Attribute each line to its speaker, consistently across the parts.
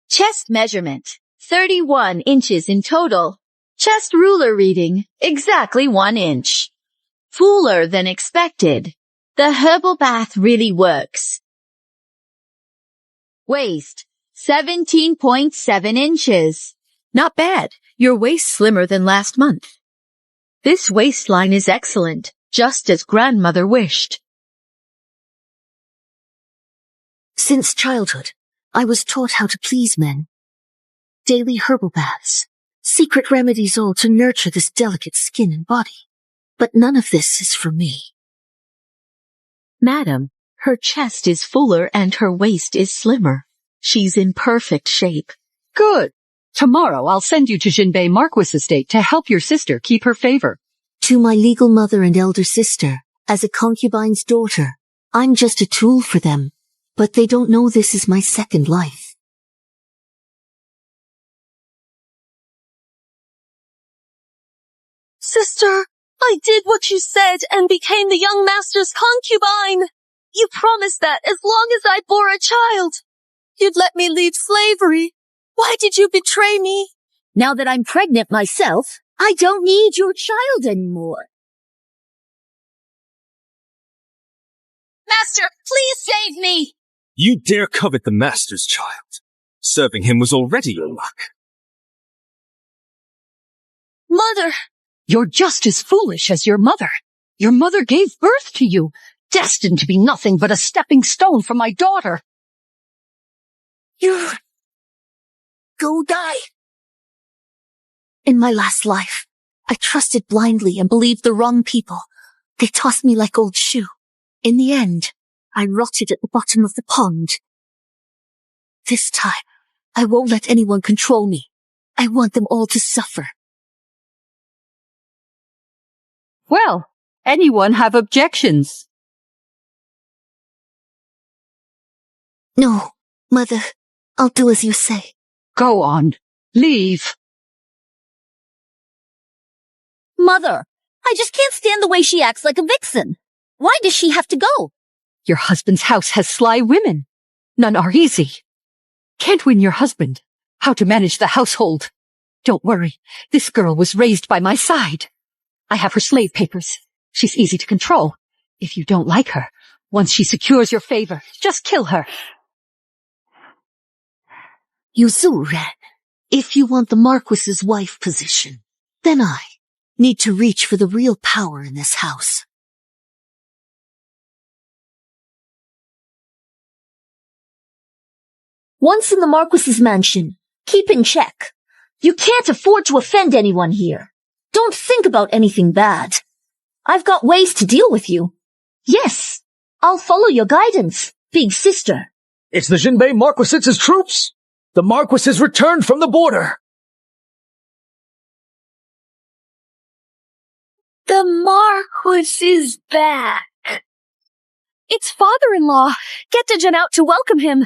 Speaker 1: Chest measurement, 31 inches in total. Chest ruler reading, exactly 1 inch. Fuller than expected. The herbal bath really works. Waist, 17.7 inches. Not bad. Your waist slimmer than last month. This waistline is excellent, just as grandmother wished.
Speaker 2: Since childhood, I was taught how to please men. Daily herbal baths, secret remedies all to nurture this delicate skin and body. But none of this is for me.
Speaker 1: Madam, her chest is fuller and her waist is slimmer. She's in perfect shape.
Speaker 3: Good. Tomorrow I'll send you to Jinbei Marquis estate to help your sister keep her favor.
Speaker 2: To my legal mother and elder sister, as a concubine's daughter, I'm just a tool for them. But they don't know this is my second life.
Speaker 4: Sister, I did what you said and became the young master's concubine. You promised that as long as I bore a child, you'd let me leave slavery. Why did you betray me?
Speaker 5: Now that I'm pregnant myself, I don't need your child anymore.
Speaker 4: Master, please save me!
Speaker 6: You dare covet the master's child. Serving him was already your luck.
Speaker 4: Mother!
Speaker 3: You're just as foolish as your mother. Your mother gave birth to you, destined to be nothing but a stepping stone for my daughter.
Speaker 2: You go die. In my last life, I trusted blindly and believed the wrong people. They tossed me like old shoe. In the end, I rotted at the bottom of the pond. This time, I won't let anyone control me. I want them all to suffer.
Speaker 3: Well, anyone have objections?
Speaker 2: No, Mother, I'll do as you say.
Speaker 3: Go on. Leave.
Speaker 5: Mother, I just can't stand the way she acts like a vixen. Why does she have to go?
Speaker 3: Your husband's house has sly women. None are easy. Can't win your husband. How to manage the household. Don't worry. This girl was raised by my side. I have her slave papers. She's easy to control. If you don't like her, once she secures your favor, just kill her.
Speaker 2: Yuzu-ren, if you want the Marquis's wife position, then I need to reach for the real power in this house.
Speaker 5: Once in the Marquis's mansion, keep in check. You can't afford to offend anyone here. Don't think about anything bad. I've got ways to deal with you. Yes, I'll follow your guidance, big sister.
Speaker 7: It's the Jinbei Marquis's troops! The Marquis has returned from the border!
Speaker 4: The Marquis is back. It's father-in-law. Get Dejan out to welcome him.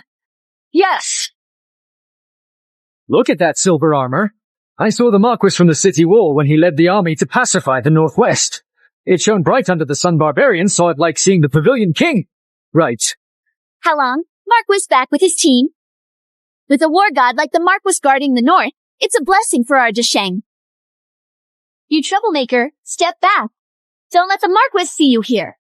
Speaker 4: Yes.
Speaker 7: Look at that silver armor. I saw the Marquis from the city wall when he led the army to pacify the northwest. It shone bright under the sun. Barbarians saw it like seeing the Pavilion King. Right.
Speaker 5: How long? Marquis back with his team. With a war god like the Marquis guarding the north, it's a blessing for our Desheng. You troublemaker, step back. Don't let the Marquis see you here.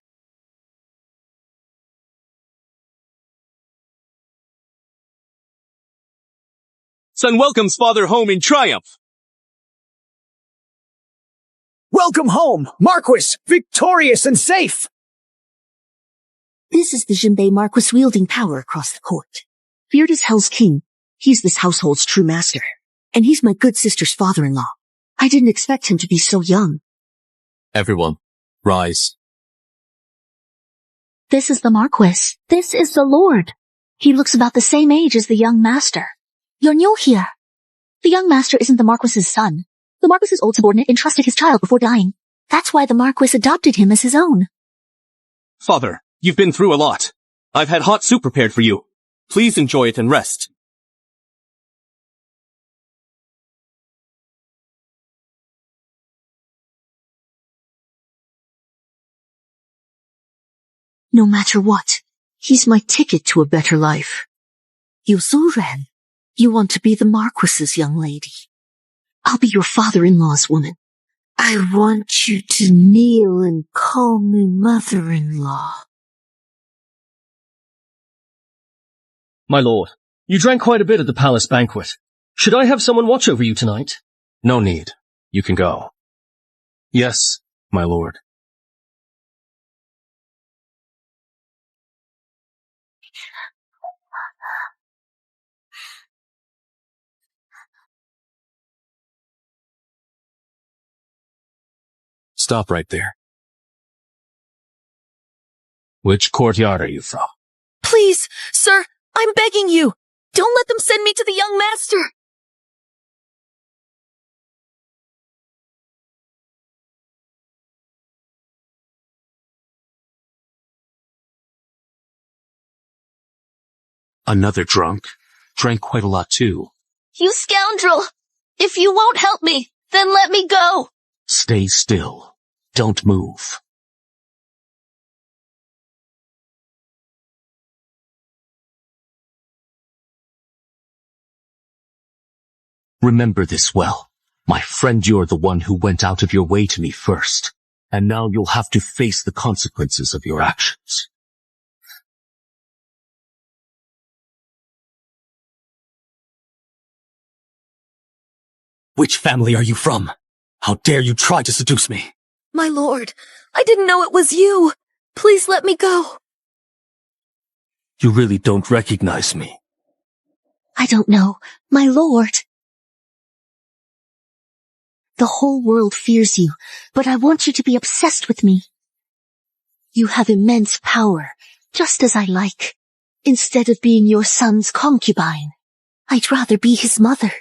Speaker 6: Son welcomes father home in triumph.
Speaker 7: Welcome home, Marquis, victorious and safe!
Speaker 2: This is the Jinbei Marquis wielding power across the court. Feared as hell's king, he's this household's true master. And he's my good sister's father-in-law. I didn't expect him to be so young.
Speaker 8: Everyone, rise.
Speaker 2: This is the Marquis. This is the Lord. He looks about the same age as the young master. You're new here. The young master isn't the Marquis's son. The Marquis's old subordinate entrusted his child before dying. That's why the Marquis adopted him as his own.
Speaker 6: Father, you've been through a lot. I've had hot soup prepared for you. Please enjoy it and rest.
Speaker 2: No matter what, he's my ticket to a better life. Yuzu-ren, You want to be the Marquis's young lady. I'll be your father-in-law's woman. I want you to kneel and call me mother-in-law.
Speaker 9: My lord, you drank quite a bit at the palace banquet. Should I have someone watch over you tonight?
Speaker 6: No need. You can go. Yes, my lord. Stop right there. Which courtyard are you from?
Speaker 4: Please, sir, I'm begging you. Don't let them send me to the young master.
Speaker 6: Another drunk? Drank quite a lot too.
Speaker 4: You scoundrel! If you won't help me, then let me go.
Speaker 6: Stay still. Don't move. Remember this well. My friend, you're the one who went out of your way to me first. And now you'll have to face the consequences of your actions.
Speaker 9: Which family are you from? How dare you try to seduce me?
Speaker 4: My lord, I didn't know it was you. Please let me go.
Speaker 9: You really don't recognize me.
Speaker 5: I don't know, my lord. The whole world fears you, but I want you to be obsessed with me. You have immense power, just as I like. Instead of being your son's concubine, I'd rather be his mother.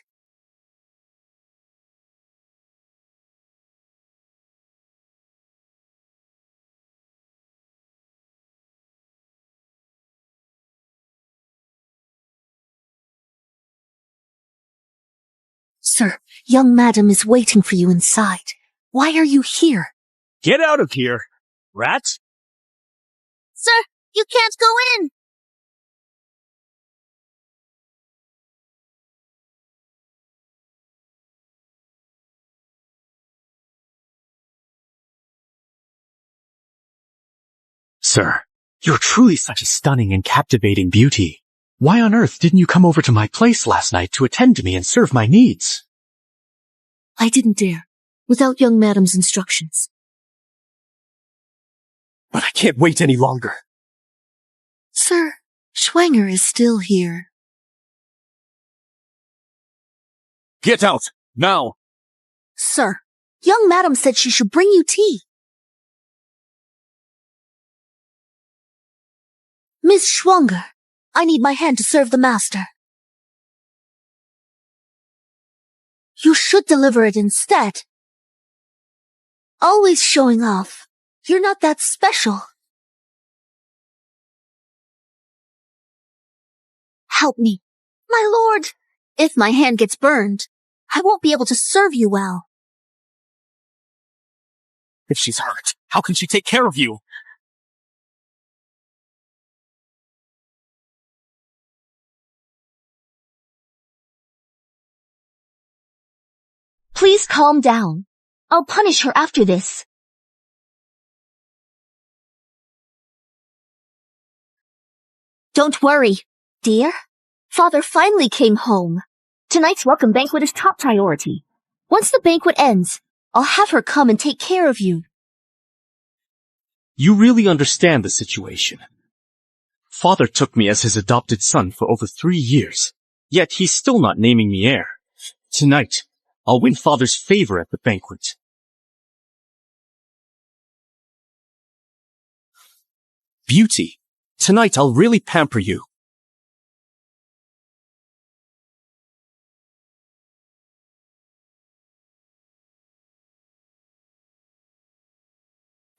Speaker 5: Sir, young madam is waiting for you inside. Why are you here?
Speaker 7: Get out of here, rats!
Speaker 4: Sir, you can't go in.
Speaker 10: Sir, you're truly such a stunning and captivating beauty. Why on earth didn't you come over to my place last night to attend to me and serve my needs?
Speaker 5: I didn't dare, without young madam's instructions.
Speaker 9: But I can't wait any longer.
Speaker 5: Sir, Schwanger is still here.
Speaker 7: Get out, now!
Speaker 5: Sir, young madam said she should bring you tea. Miss Schwanger, I need my hand to serve the master. You should deliver it instead. Always showing off. You're not that special. Help me. My lord, if my hand gets burned, I won't be able to serve you well.
Speaker 10: If she's hurt, how can she take care of you?
Speaker 5: Please calm down. I'll punish her after this. Don't worry, dear. Father finally came home. Tonight's welcome banquet is top priority. Once the banquet ends, I'll have her come and take care of you.
Speaker 6: You really understand the situation. Father took me as his adopted son for over 3 years, yet he's still not naming me heir. Tonight, I'll win Father's favor at the banquet. Beauty, tonight I'll really pamper you.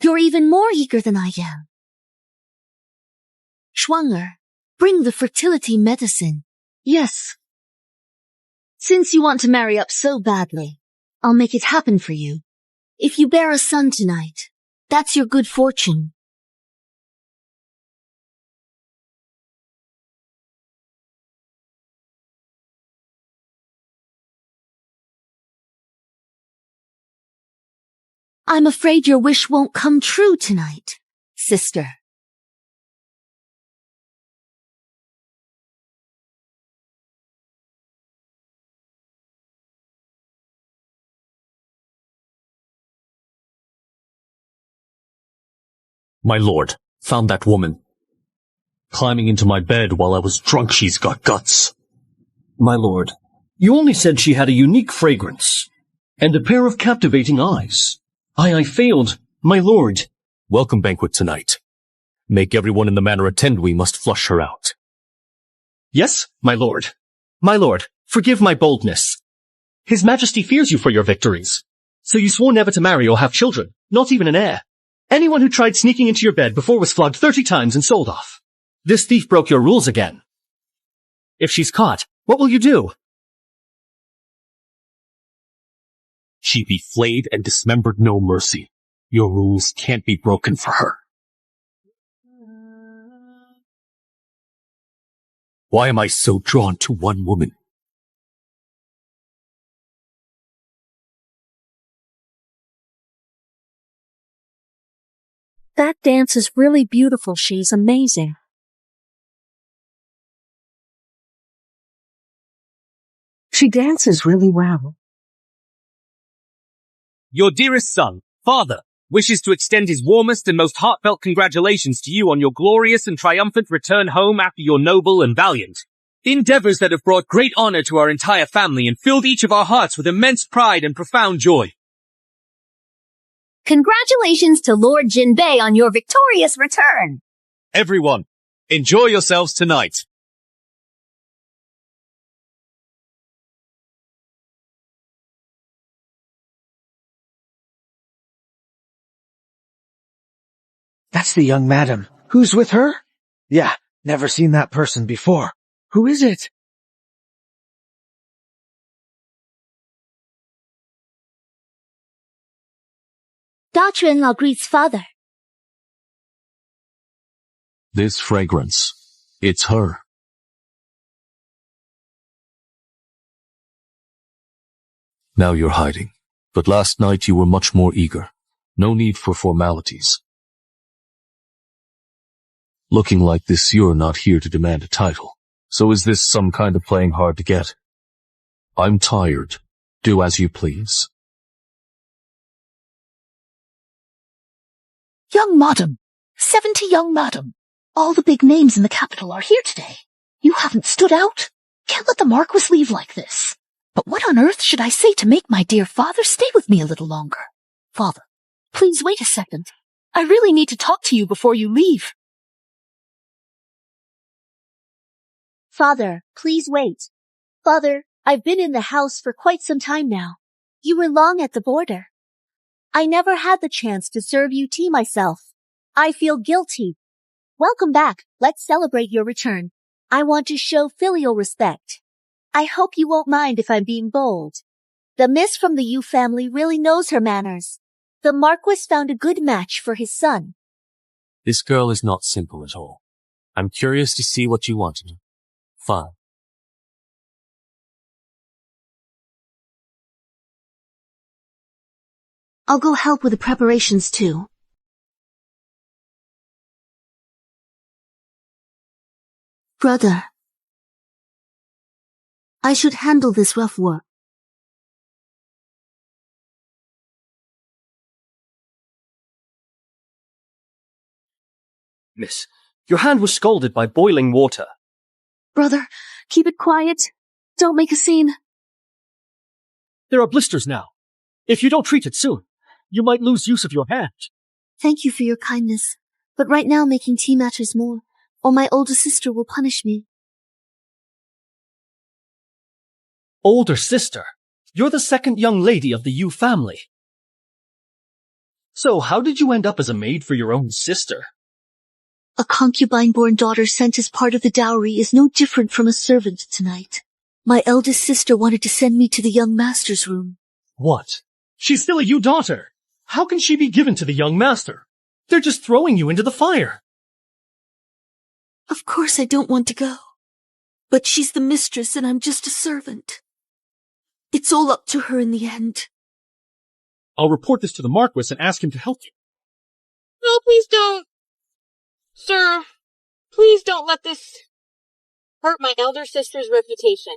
Speaker 5: You're even more eager than I am. Schwanger, bring the fertility medicine. Yes. Since you want to marry up so badly, I'll make it happen for you. If you bear a son tonight, that's your good fortune.
Speaker 2: I'm afraid your wish won't come true tonight, sister.
Speaker 6: My lord, found that woman. Climbing into my bed while I was drunk. She's got guts.
Speaker 9: My lord, you only said she had a unique fragrance and a pair of captivating eyes. I failed, my lord.
Speaker 6: Welcome banquet tonight. Make everyone in the manor attend. We must flush her out.
Speaker 9: Yes, my lord. My lord, forgive my boldness. His Majesty fears you for your victories. So you swore never to marry or have children, not even an heir. Anyone who tried sneaking into your bed before was flogged 30 times and sold off. This thief broke your rules again. If she's caught, what will you do?
Speaker 6: She'd be flayed and dismembered, no mercy. Your rules can't be broken for her. Why am I so drawn to one woman?
Speaker 4: That dance is really beautiful. She's amazing. She dances really well.
Speaker 11: Your dearest son, father, wishes to extend his warmest and most heartfelt congratulations to you on your glorious and triumphant return home after your noble and valiant endeavors that have brought great honor to our entire family and filled each of our hearts with immense pride and profound joy.
Speaker 2: Congratulations to Lord Jinbei on your victorious return.
Speaker 11: Everyone, enjoy yourselves tonight.
Speaker 12: That's the young madam. Who's with her? Yeah, never seen that person before. Who is it?
Speaker 2: Daughter-in-law greets father.
Speaker 6: This fragrance. It's her. Now you're hiding. But last night you were much more eager. No need for formalities. Looking like this, you're not here to demand a title. So is this some kind of playing hard to get? I'm tired. Do as you please.
Speaker 5: Young madam. 70 young madam. All the big names in the capital are here today. You haven't stood out. Can't let the Marquis leave like this. But what on earth should I say to make my dear father stay with me a little longer? Father, please wait a second. I really need to talk to you before you leave.
Speaker 13: Father, please wait. Father, I've been in the house for quite some time now. You were long at the border. I never had the chance to serve you tea myself. I feel guilty. Welcome back. Let's celebrate your return. I want to show filial respect. I hope you won't mind if I'm being bold. The miss from the Yu family really knows her manners. The Marquis found a good match for his son.
Speaker 8: This girl is not simple at all. I'm curious to see what you want to do. Fine.
Speaker 5: I'll go help with the preparations too. Brother, I should handle this rough work.
Speaker 9: Miss, your hand was scalded by boiling water.
Speaker 4: Brother, keep it quiet. Don't make a scene.
Speaker 9: There are blisters now. If you don't treat it soon, you might lose use of your hand.
Speaker 5: Thank you for your kindness, but right now making tea matters more, or my older sister will punish me.
Speaker 9: Older sister? You're the second young lady of the Yu family. So how did you end up as a maid for your own sister?
Speaker 5: A concubine-born daughter sent as part of the dowry is no different from a servant tonight. My eldest sister wanted to send me to the young master's room.
Speaker 9: What? She's still a Yu daughter. How can she be given to the young master? They're just throwing you into the fire.
Speaker 5: Of course I don't want to go. But she's the mistress and I'm just a servant. It's all up to her in the end.
Speaker 6: I'll report this to the Marquis and ask him to help you.
Speaker 14: No, please don't. Sir, please don't let this hurt my elder sister's reputation.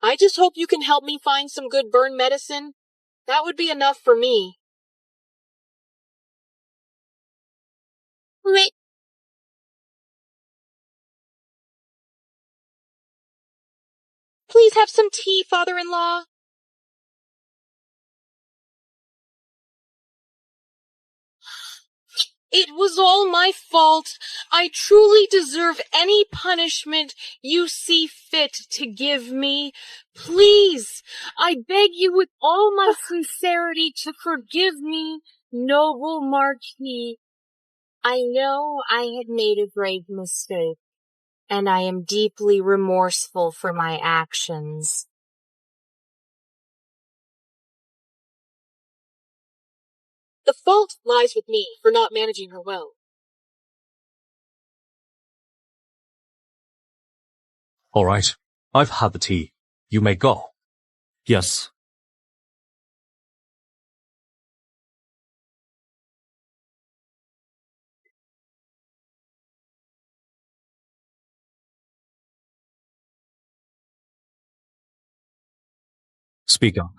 Speaker 14: I just hope you can help me find some good burn medicine. That would be enough for me. Wait. Please have some tea, father-in-law. It was all my fault. I truly deserve any punishment you see fit to give me. Please, I beg you with all my sincerity to forgive me, noble Marquis. I know I had made a grave mistake, and I am deeply remorseful for my actions. The fault lies with me for not managing her well.
Speaker 6: All right. I've had the tea. You may go.
Speaker 8: Yes.
Speaker 6: Speak up.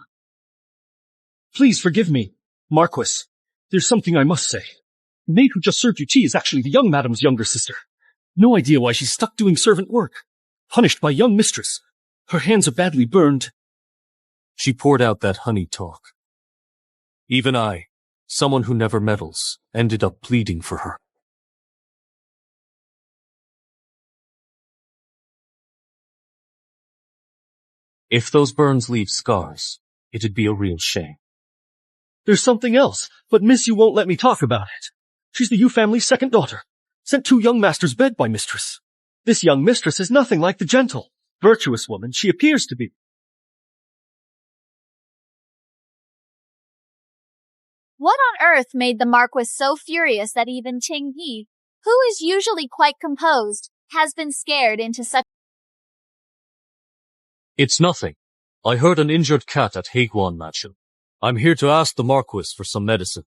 Speaker 9: Please forgive me, Marquis. There's something I must say. The maid who just served you tea is actually the young madam's younger sister. No idea why she's stuck doing servant work. Punished by young mistress. Her hands are badly burned.
Speaker 8: She poured out that honey talk. Even I, someone who never meddles, ended up pleading for her. If those burns leave scars, it'd be a real shame.
Speaker 9: There's something else, but Miss Yu won't let me talk about it. She's the Yu family's second daughter, sent to young master's bed by mistress. This young mistress is nothing like the gentle, virtuous woman she appears to be.
Speaker 13: What on earth made the Marquis so furious that even Ting Yi, who is usually quite composed, has been scared into such...
Speaker 8: It's nothing. I heard an injured cat at Heiguan Mansion. I'm here to ask the Marquis for some medicine.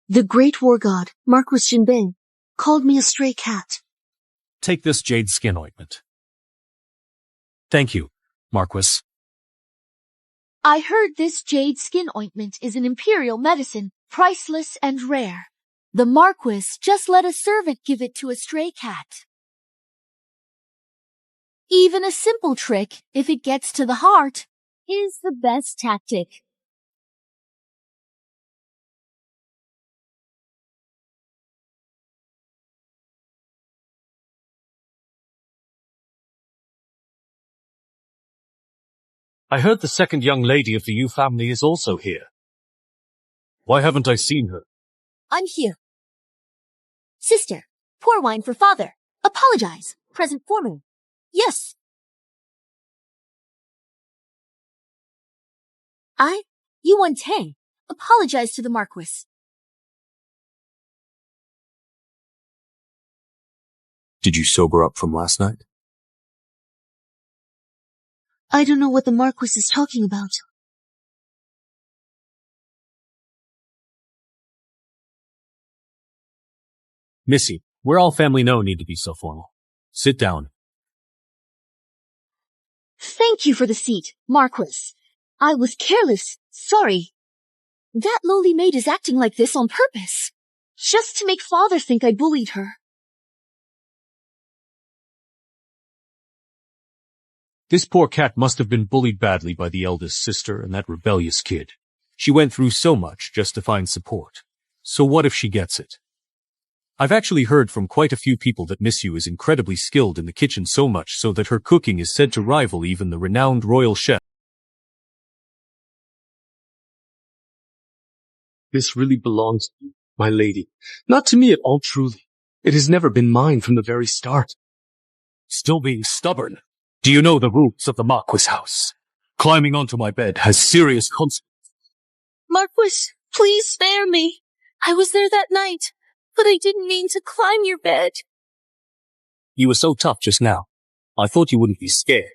Speaker 2: The great war god, Marquis Jinbei, called me a stray cat.
Speaker 8: Take this jade skin ointment. Thank you, Marquis.
Speaker 1: I heard this jade skin ointment is an imperial medicine, priceless and rare.
Speaker 13: The Marquis just let a servant give it to a stray cat. Even a simple trick, if it gets to the heart, is the best tactic.
Speaker 8: I heard the second young lady of the Yu family is also here. Why haven't I seen her?
Speaker 13: I'm here. Sister, pour wine for father. Apologize. Present for me. Yes. Yuan Tang, apologize to the Marquis.
Speaker 8: Did you sober up from last night?
Speaker 2: I don't know what the Marquis is talking about.
Speaker 8: Missy, we're all family no need to be so formal. Sit down.
Speaker 1: Thank you for the seat, Marquis. I was careless. Sorry.
Speaker 13: That lowly maid is acting like this on purpose.
Speaker 1: Just to make father think I bullied her.
Speaker 8: This poor cat must have been bullied badly by the eldest sister and that rebellious kid. She went through so much just to find support. So what if she gets it? I've actually heard from quite a few people that Miss Yu is incredibly skilled in the kitchen, so much so that her cooking is said to rival even the renowned royal chef.
Speaker 10: This really belongs to you, my lady. Not to me at all, truly. It has never been mine from the very start.
Speaker 8: Still being stubborn. Do you know the rules of the Marquis house? Climbing onto my bed has serious consequences.
Speaker 4: Marquis, please spare me. I was there that night, but I didn't mean to climb your bed.
Speaker 8: You were so tough just now. I thought you wouldn't be scared.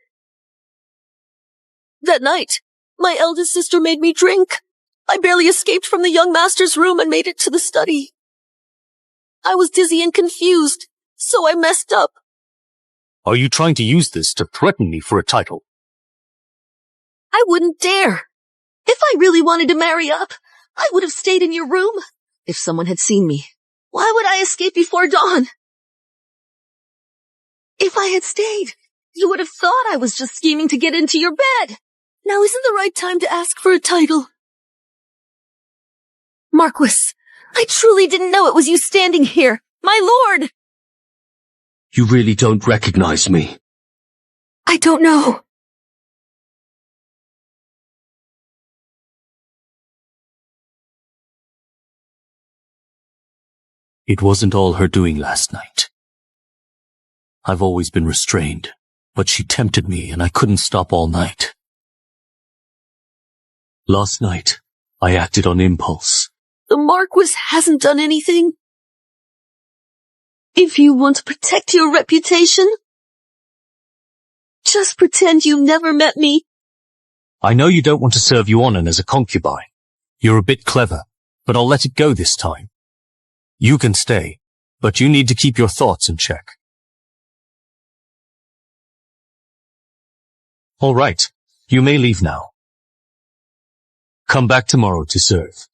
Speaker 4: That night, my eldest sister made me drink. I barely escaped from the young master's room and made it to the study. I was dizzy and confused, so I messed up.
Speaker 8: Are you trying to use this to threaten me for a title?
Speaker 4: I wouldn't dare. If I really wanted to marry up, I would have stayed in your room. If someone had seen me, why would I escape before dawn? If I had stayed, you would have thought I was just scheming to get into your bed. Now isn't the right time to ask for a title? Marquis, I truly didn't know it was you standing here, my lord!
Speaker 9: You really don't recognize me.
Speaker 4: I don't know.
Speaker 8: It wasn't all her doing last night. I've always been restrained, but she tempted me and I couldn't stop all night. Last night, I acted on impulse.
Speaker 4: The Marquis hasn't done anything. If you want to protect your reputation, just pretend you never met me.
Speaker 8: I know you don't want to serve you on as a concubine. You're a bit clever, but I'll let it go this time. You can stay, but you need to keep your thoughts in check. All right, you may leave now. Come back tomorrow to serve.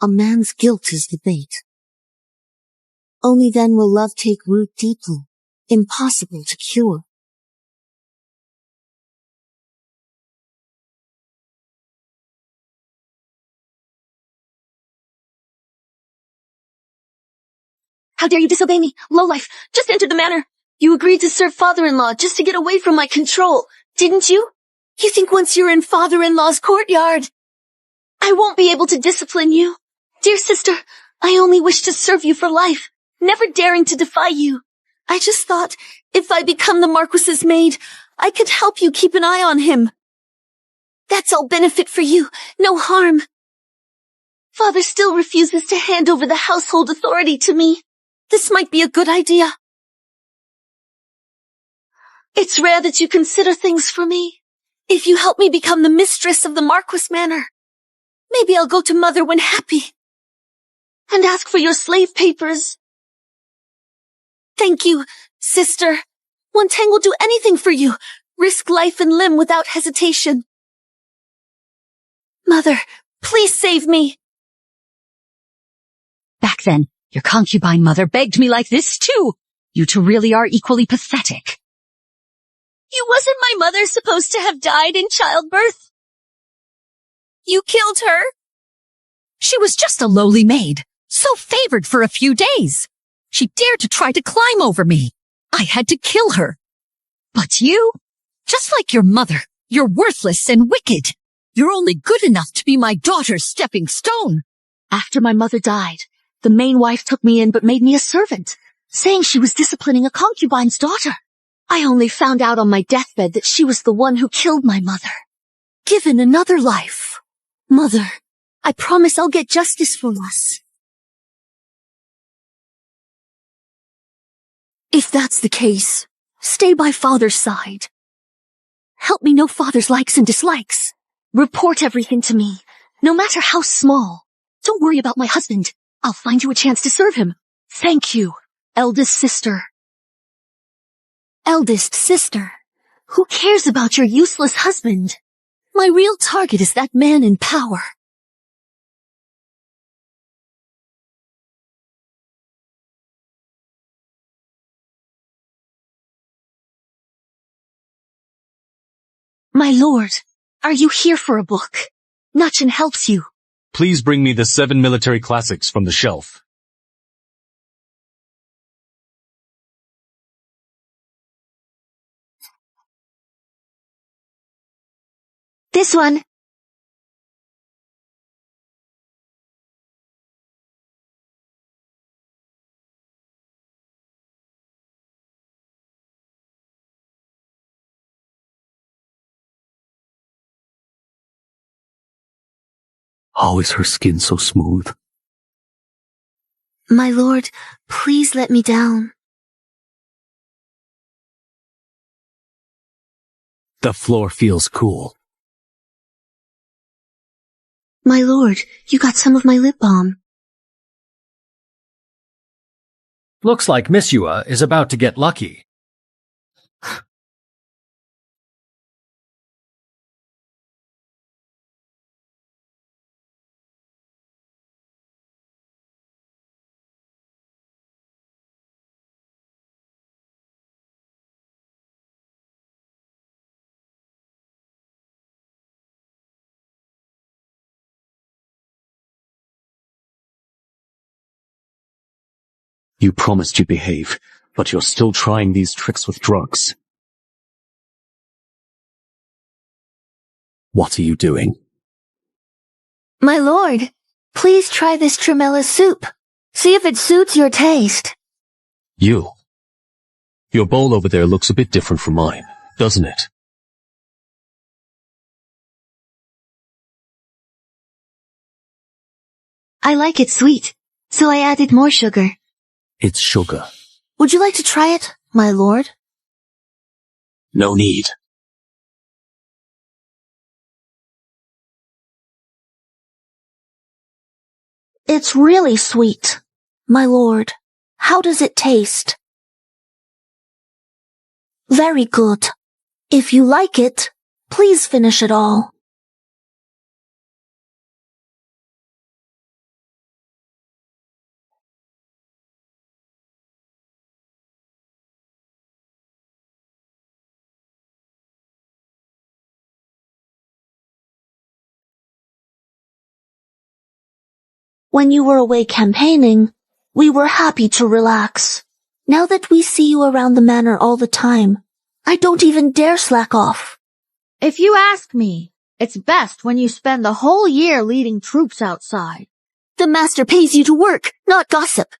Speaker 2: A man's guilt is the bait. Only then will love take root deeply, impossible to cure.
Speaker 4: How dare you disobey me, lowlife! Just entered the manor. You agreed to serve father-in-law just to get away from my control, didn't you? You think once you're in father-in-law's courtyard, I won't be able to discipline you? Dear sister, I only wish to serve you for life, never daring to defy you. I just thought, if I become the Marquis's maid, I could help you keep an eye on him. That's all benefit for you, no harm. Father still refuses to hand over the household authority to me. This might be a good idea. It's rare that you consider things for me. If you help me become the mistress of the Marquis Manor, maybe I'll go to Mother when happy and ask for your slave papers. Thank you, sister. One Tang will do anything for you. Risk life and limb without hesitation. Mother, please save me.
Speaker 3: Back then, your concubine mother begged me like this too. You two really are equally pathetic.
Speaker 4: You wasn't my mother supposed to have died in childbirth? You killed her?
Speaker 3: She was just a lowly maid, so favored for a few days. She dared to try to climb over me. I had to kill her. But you, just like your mother, you're worthless and wicked. You're only good enough to be my daughter's stepping stone.
Speaker 4: After my mother died, the main wife took me in but made me a servant, saying she was disciplining a concubine's daughter. I only found out on my deathbed that she was the one who killed my mother. Given another life. Mother, I promise I'll get justice for us. If that's the case, stay by Father's side. Help me know Father's likes and dislikes. Report everything to me, no matter how small. Don't worry about my husband. I'll find you a chance to serve him. Thank you, eldest sister. Eldest sister? Who cares about your useless husband? My real target is that man in power. My lord, are you here for a book? Nachin helps you.
Speaker 8: Please bring me the 7 military classics from the shelf.
Speaker 4: This one.
Speaker 8: How is her skin so smooth?
Speaker 4: My lord, please let me down.
Speaker 8: The floor feels cool.
Speaker 2: My lord, you got some of my lip balm.
Speaker 7: Looks like Miss Yua is about to get lucky.
Speaker 6: You promised you'd behave, but you're still trying these tricks with drugs. What are you doing?
Speaker 2: My lord, please try this tremella soup. See if it suits your taste.
Speaker 6: You. Your bowl over there looks a bit different from mine, doesn't it?
Speaker 2: I like it sweet, so I added more sugar.
Speaker 6: It's sugar.
Speaker 2: Would you like to try it, my lord?
Speaker 6: No need.
Speaker 2: It's really sweet. My lord, how does it taste? Very good. If you like it, please finish it all. When you were away campaigning, we were happy to relax. Now that we see you around the manor all the time, I don't even dare slack off.
Speaker 15: If you ask me, it's best when you spend the whole year leading troops outside.
Speaker 2: The master pays you to work, not gossip.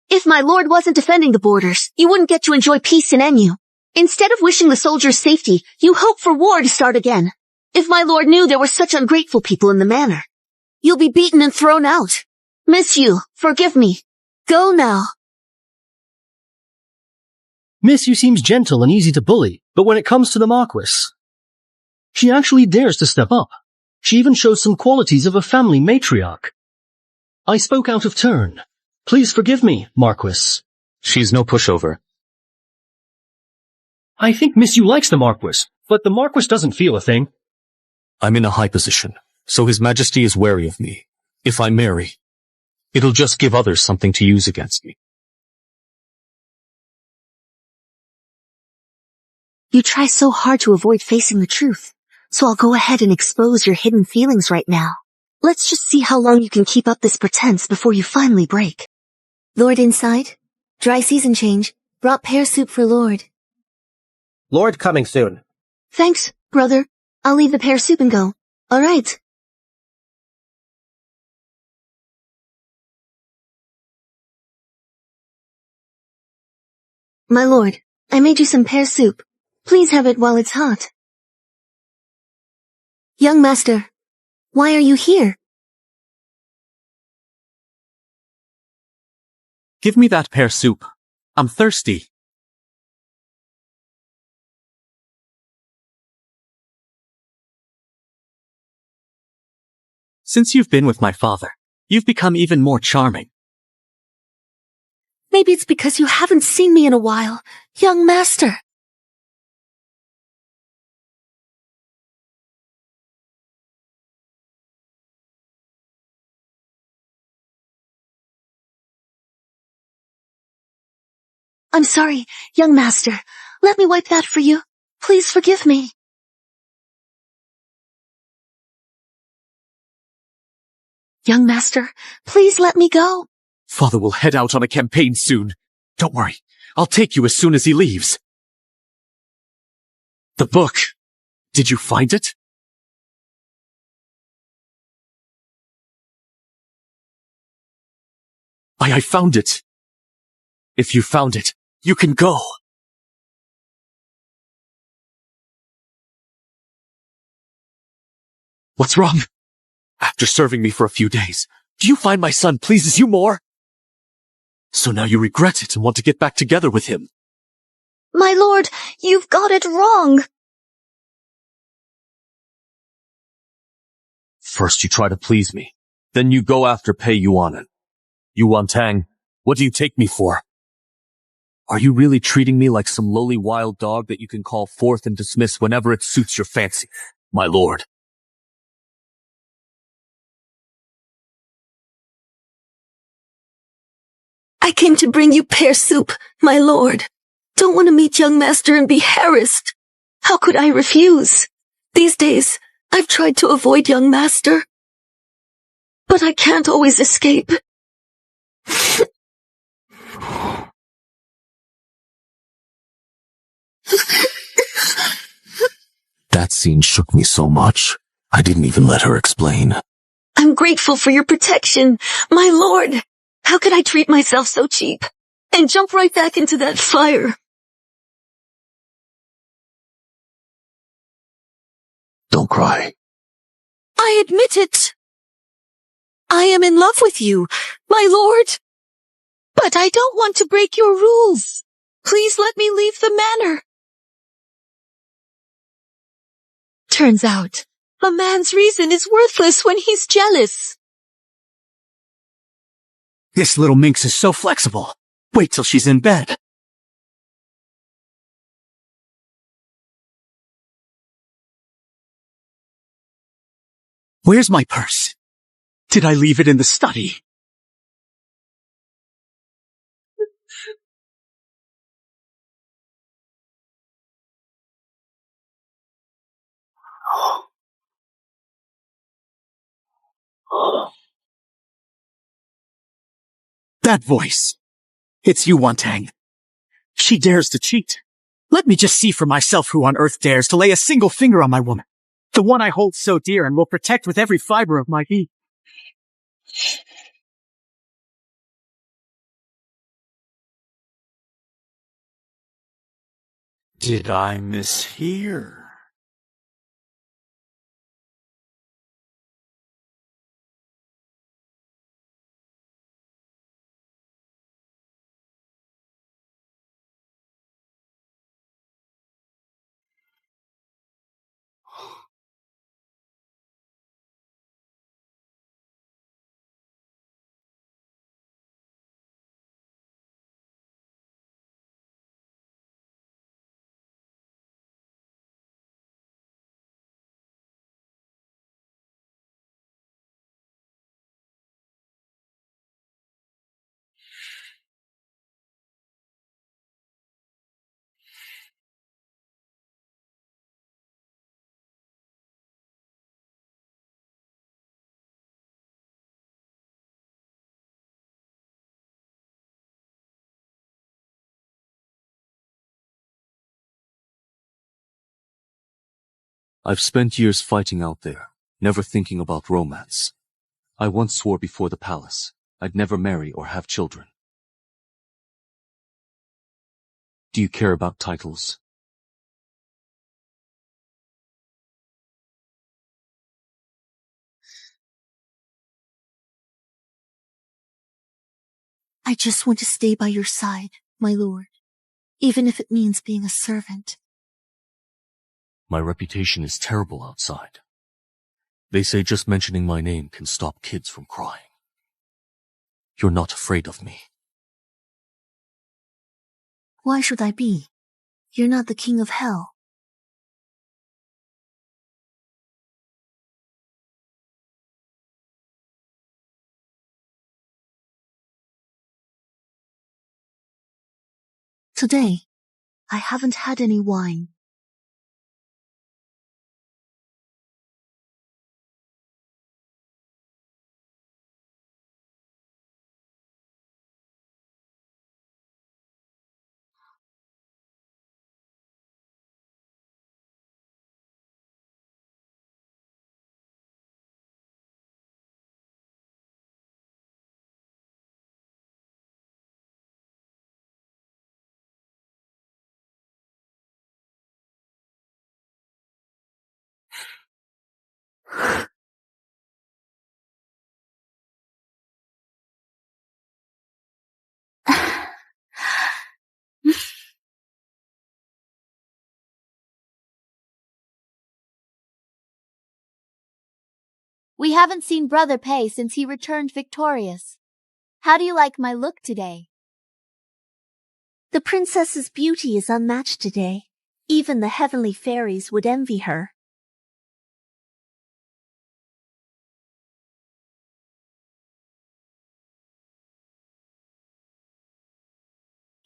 Speaker 2: If my lord wasn't defending the borders, you wouldn't get to enjoy peace in Enyu. Instead of wishing the soldiers safety, you hope for war to start again. If my lord knew there were such ungrateful people in the manor, you'll be beaten and thrown out. Miss you, forgive me. Go now.
Speaker 9: Miss Yu seems gentle and easy to bully, but when it comes to the Marquis, she actually dares to step up. She even shows some qualities of a family matriarch. I spoke out of turn. Please forgive me, Marquis.
Speaker 6: She's no pushover.
Speaker 9: I think Miss Yu likes the Marquis, but the Marquis doesn't feel a thing.
Speaker 8: I'm in a high position, so His Majesty is wary of me. If I marry, it'll just give others something to use against me.
Speaker 2: You try so hard to avoid facing the truth, so I'll go ahead and expose your hidden feelings right now. Let's just see how long you can keep up this pretense before you finally break. Lord inside? Dry season change. Brought pear soup for Lord.
Speaker 16: Lord coming soon.
Speaker 2: Thanks, brother. I'll leave the pear soup and go. All right. My lord, I made you some pear soup. Please have it while it's hot. Young master, why are you here?
Speaker 10: Give me that pear soup. I'm thirsty. Since you've been with my father, you've become even more charming.
Speaker 2: Maybe it's because you haven't seen me in a while, young master. I'm sorry, young master. Let me wipe that for you. Please forgive me. Young master, please let me go.
Speaker 10: Father will head out on a campaign soon. Don't worry, I'll take you as soon as he leaves. The book. Did you find it? I found it. If you found it, you can go. What's wrong? After serving me for a few days, do you find my son pleases you more? So now you regret it and want to get back together with him.
Speaker 2: My lord, you've got it wrong.
Speaker 8: First you try to please me, then you go after Pei Yuanan. Yuan Tang, what do you take me for? Are you really treating me like some lowly wild dog that you can call forth and dismiss whenever it suits your fancy, my lord?
Speaker 4: I came to bring you pear soup, my lord. Don't want to meet young master and be harassed. How could I refuse? These days, I've tried to avoid young master, but I can't always escape.
Speaker 17: That scene shook me so much, I didn't even let her explain.
Speaker 4: I'm grateful for your protection, my lord. How could I treat myself so cheap and jump right back into that fire?
Speaker 17: Don't cry.
Speaker 4: I admit it. I am in love with you, my lord. But I don't want to break your rules. Please let me leave the manor. Turns out, a man's reason is worthless when he's jealous.
Speaker 10: This little minx is so flexible. Wait till she's in bed. Where's my purse? Did I leave it in the study? That voice. It's Yuan Tang. She dares to cheat. Let me just see for myself who on earth dares to lay a single finger on my woman. The one I hold so dear and will protect with every fiber of my being. Did I mishear?
Speaker 8: I've spent years fighting out there, never thinking about romance. I once swore before the palace I'd never marry or have children. Do you care about titles?
Speaker 2: I just want to stay by your side, my lord, even if it means being a servant.
Speaker 8: My reputation is terrible outside. They say just mentioning my name can stop kids from crying. You're not afraid of me.
Speaker 2: Why should I be? You're not the king of hell. Today, I haven't had any wine.
Speaker 13: We haven't seen Brother Pei since he returned victorious. How do you like my look today?
Speaker 5: The princess's beauty is unmatched today. Even the heavenly fairies would envy her.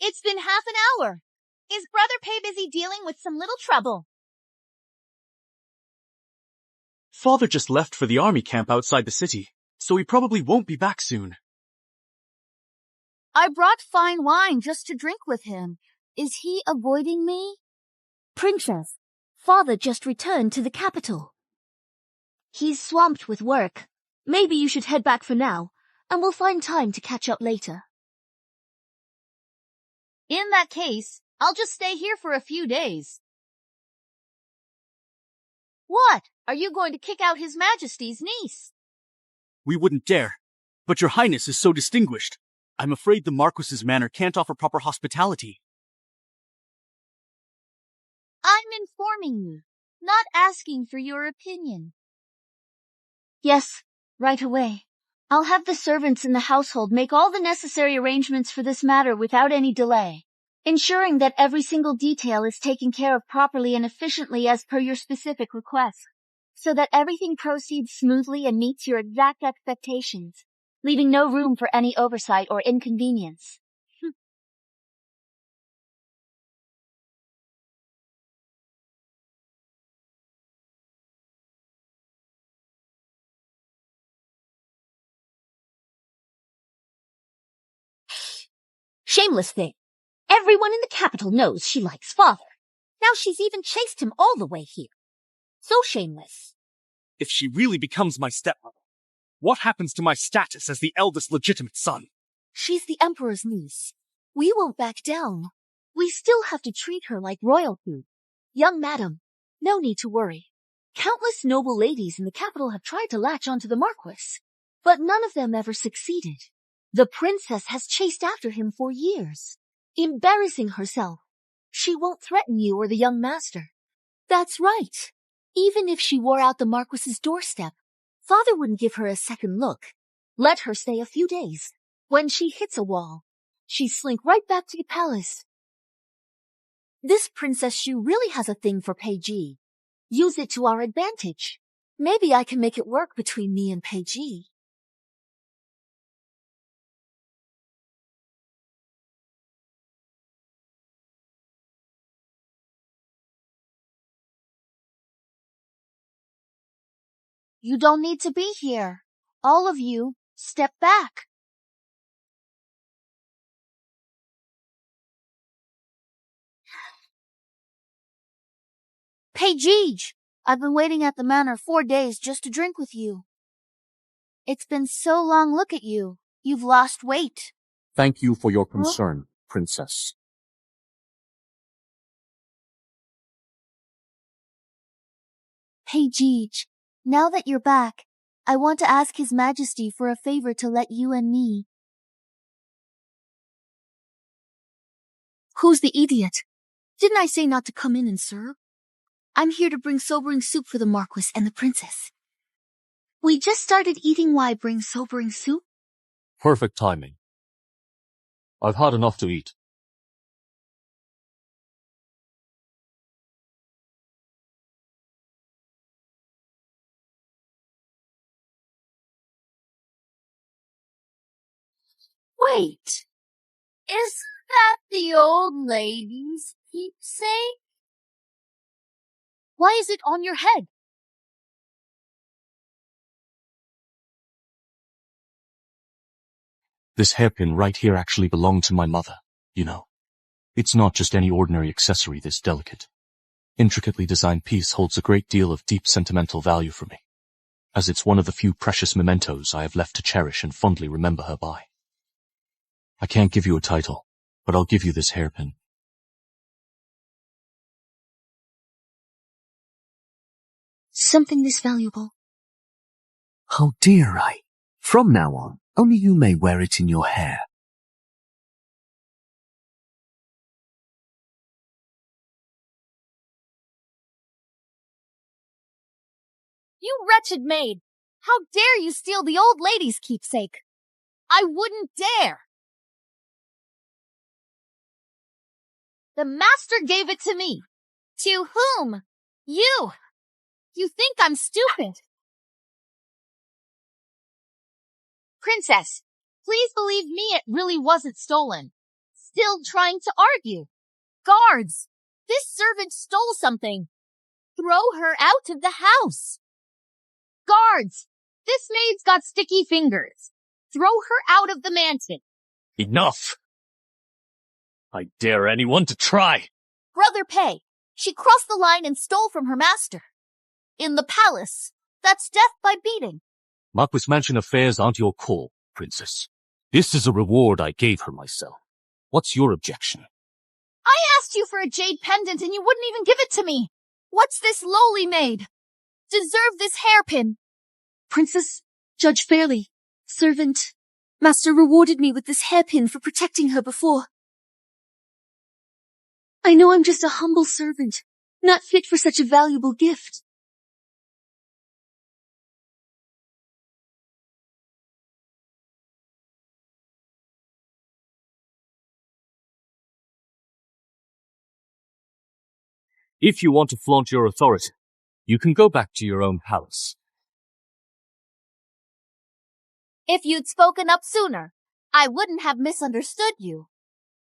Speaker 1: It's been half an hour. Is Brother Pei busy dealing with some little trouble?
Speaker 6: Father just left for the army camp outside the city, so he probably won't be back soon.
Speaker 15: I brought fine wine just to drink with him. Is he avoiding me?
Speaker 5: Princess, father just returned to the capital. He's swamped with work. Maybe you should head back for now, and we'll find time to catch up later.
Speaker 15: In that case, I'll just stay here for a few days. What? Are you going to kick out His Majesty's niece?
Speaker 11: We wouldn't dare. But your highness is so distinguished. I'm afraid the Marquis's manor can't offer proper hospitality.
Speaker 15: I'm informing you, not asking for your opinion.
Speaker 5: Yes, right away. I'll have the servants in the household make all the necessary arrangements for this matter without any delay, ensuring that every single detail is taken care of properly and efficiently as per your specific request, so that everything proceeds smoothly and meets your exact expectations, leaving no room for any oversight or inconvenience. Shameless thing. Everyone in the capital knows she likes father. Now she's even chased him all the way here. So shameless.
Speaker 11: If she really becomes my stepmother, what happens to my status as the eldest legitimate son?
Speaker 5: She's the emperor's niece. We won't back down. We still have to treat her like royalty. Young madam, no need to worry. Countless noble ladies in the capital have tried to latch onto the Marquis, but none of them ever succeeded. The princess has chased after him for years, embarrassing herself. She won't threaten you or the young master. That's right. Even if she wore out the Marquis's doorstep, father wouldn't give her a second look. Let her stay a few days. When she hits a wall, she slink right back to the palace. This Princess Shu really has a thing for Peiji. Use it to our advantage. Maybe I can make it work between me and Peiji.
Speaker 15: You don't need to be here. All of you, step back. Peiji, I've been waiting at the manor 4 days just to drink with you. It's been so long, look at you. You've lost weight.
Speaker 17: Thank you for your concern, Princess.
Speaker 13: Peiji, now that you're back, I want to ask His Majesty for a favor to let you and me. Who's the idiot? Didn't I say not to come in and serve? I'm here to bring sobering soup for the Marquis and the princess.
Speaker 5: We just started eating. Why bring sobering soup?
Speaker 8: Perfect timing. I've had enough to eat.
Speaker 15: Wait, is that the old lady's keepsake? Why is it on your head?
Speaker 8: This hairpin right here actually belonged to my mother, you know. It's not just any ordinary accessory this delicate. Intricately designed piece holds a great deal of deep sentimental value for me, as it's one of the few precious mementos I have left to cherish and fondly remember her by. I can't give you a title, but I'll give you this hairpin.
Speaker 5: Something this valuable.
Speaker 17: How dare I? From now on, only you may wear it in your hair.
Speaker 15: You wretched maid! How dare you steal the old lady's keepsake? I wouldn't dare. The master gave it to me. To whom? You. You think I'm stupid. Princess, please believe me, it really wasn't stolen. Still trying to argue. Guards, this servant stole something. Throw her out of the house. Guards, this maid's got sticky fingers. Throw her out of the mansion.
Speaker 6: Enough! I dare anyone to try!
Speaker 15: Brother Pay, she crossed the line and stole from her master. In the palace, that's death by beating.
Speaker 8: Marquis Mansion affairs aren't your call, Princess. This is a reward I gave her myself. What's your objection?
Speaker 15: I asked you for a jade pendant and you wouldn't even give it to me. What's this lowly maid? Deserve this hairpin.
Speaker 4: Princess, judge fairly. Servant, master rewarded me with this hairpin for protecting her before. I know I'm just a humble servant, not fit for such a valuable gift.
Speaker 8: If you want to flaunt your authority, you can go back to your own palace.
Speaker 15: If you'd spoken up sooner, I wouldn't have misunderstood you.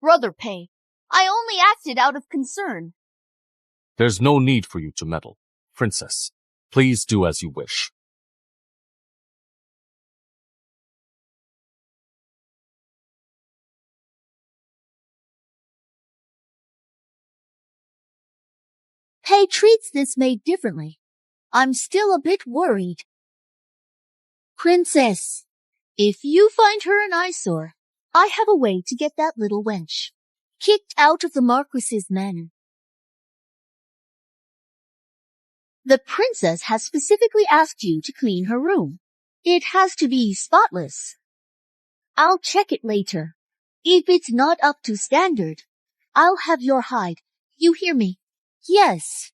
Speaker 15: Brother Pay, I only acted out of concern.
Speaker 8: There's no need for you to meddle. Princess, please do as you wish.
Speaker 13: Pay treats this maid differently. I'm still a bit worried. Princess, if you find her an eyesore, I have a way to get that little wench kicked out of the Marquis's manor. The princess has specifically asked you to clean her room. It has to be spotless. I'll check it later. If it's not up to standard, I'll have your hide. You hear me? Yes.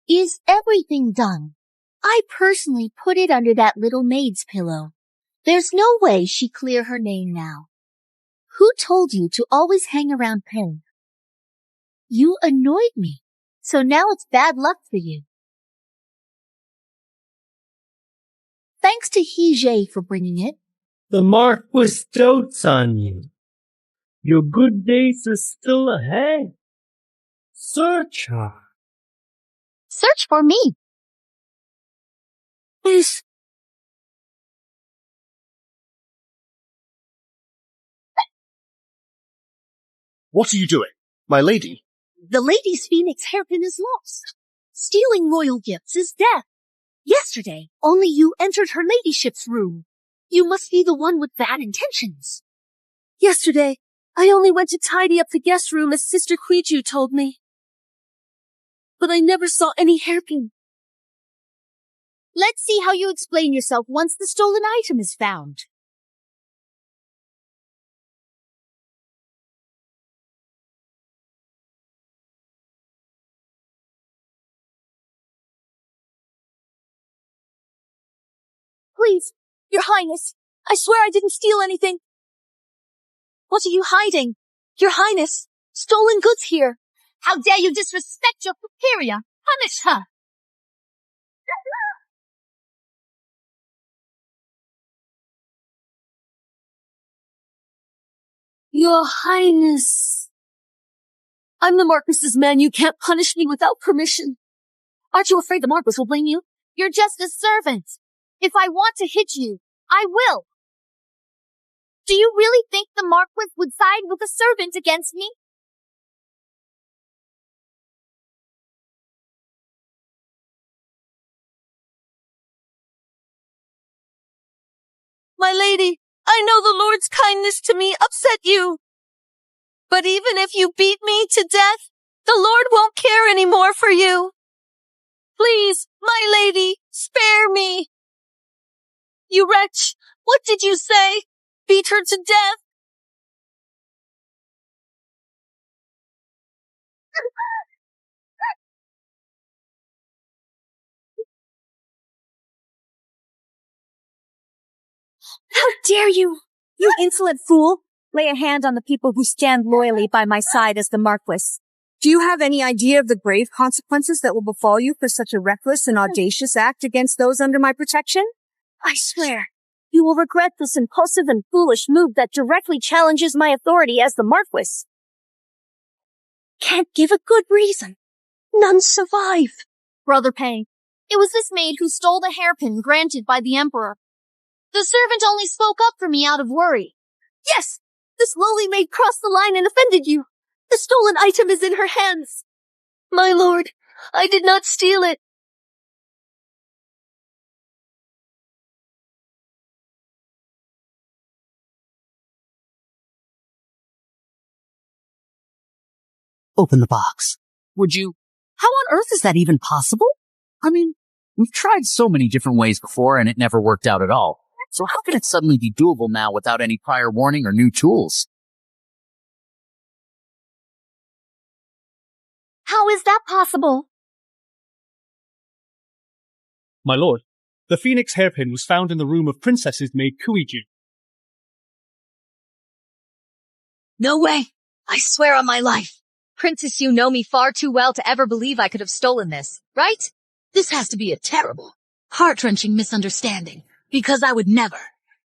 Speaker 13: Is everything done? I personally put it under that little maid's pillow. There's no way she'd clear her name now. Who told you to always hang around Pay? You annoyed me, so now it's bad luck for you. Thanks to Hijay for bringing it.
Speaker 18: The Marquis dotes on you. Your good days are still ahead. Search her.
Speaker 15: Search for me.
Speaker 4: Please.
Speaker 9: What are you doing, my lady?
Speaker 4: The lady's phoenix hairpin is lost. Stealing royal gifts is death. Yesterday, only you entered her ladyship's room. You must be the one with bad intentions. Yesterday, I only went to tidy up the guest room as Sister Kwiju told me. But I never saw any hairpin.
Speaker 15: Let's see how you explain yourself once the stolen item is found.
Speaker 4: Please, Your Highness, I swear I didn't steal anything. What are you hiding? Your Highness, stolen goods here.
Speaker 15: How dare you disrespect your superior? Punish her!
Speaker 4: Your Highness. I'm the Marquis's man. You can't punish me without permission. Aren't you afraid the Marquis will blame you?
Speaker 15: You're just a servant. If I want to hit you, I will. Do you really think the Marquis would side with a servant against me?
Speaker 4: My lady, I know the Lord's kindness to me upset you. But even if you beat me to death, the Lord won't care anymore for you. Please, my lady, spare me. You wretch, what did you say? Beat her to death?
Speaker 2: How dare you, you insolent fool, lay a hand on the people who stand loyally by my side as the Marquis. Do you have any idea of the grave consequences that will befall you for such a reckless and audacious act against those under my protection? I swear, you will regret this impulsive and foolish move that directly challenges my authority as the Marquis. Can't give a good reason.
Speaker 4: None survive.
Speaker 15: Brother Pang, it was this maid who stole the hairpin granted by the Emperor. The servant only spoke up for me out of worry.
Speaker 4: Yes, this lowly maid crossed the line and offended you. The stolen item is in her hands. My lord, I did not steal it.
Speaker 10: Open the box. Would you? How on earth is that even possible? I mean, we've tried so many different ways before and it never worked out at all. So how can it suddenly be doable now without any prior warning or new tools?
Speaker 15: How is that possible?
Speaker 6: My lord, the phoenix hairpin was found in the room of princess's maid Kuiju.
Speaker 1: No way. I swear on my life. Princess, you know me far too well to ever believe I could have stolen this, right? This has to be a terrible, heart-wrenching misunderstanding, because I would never,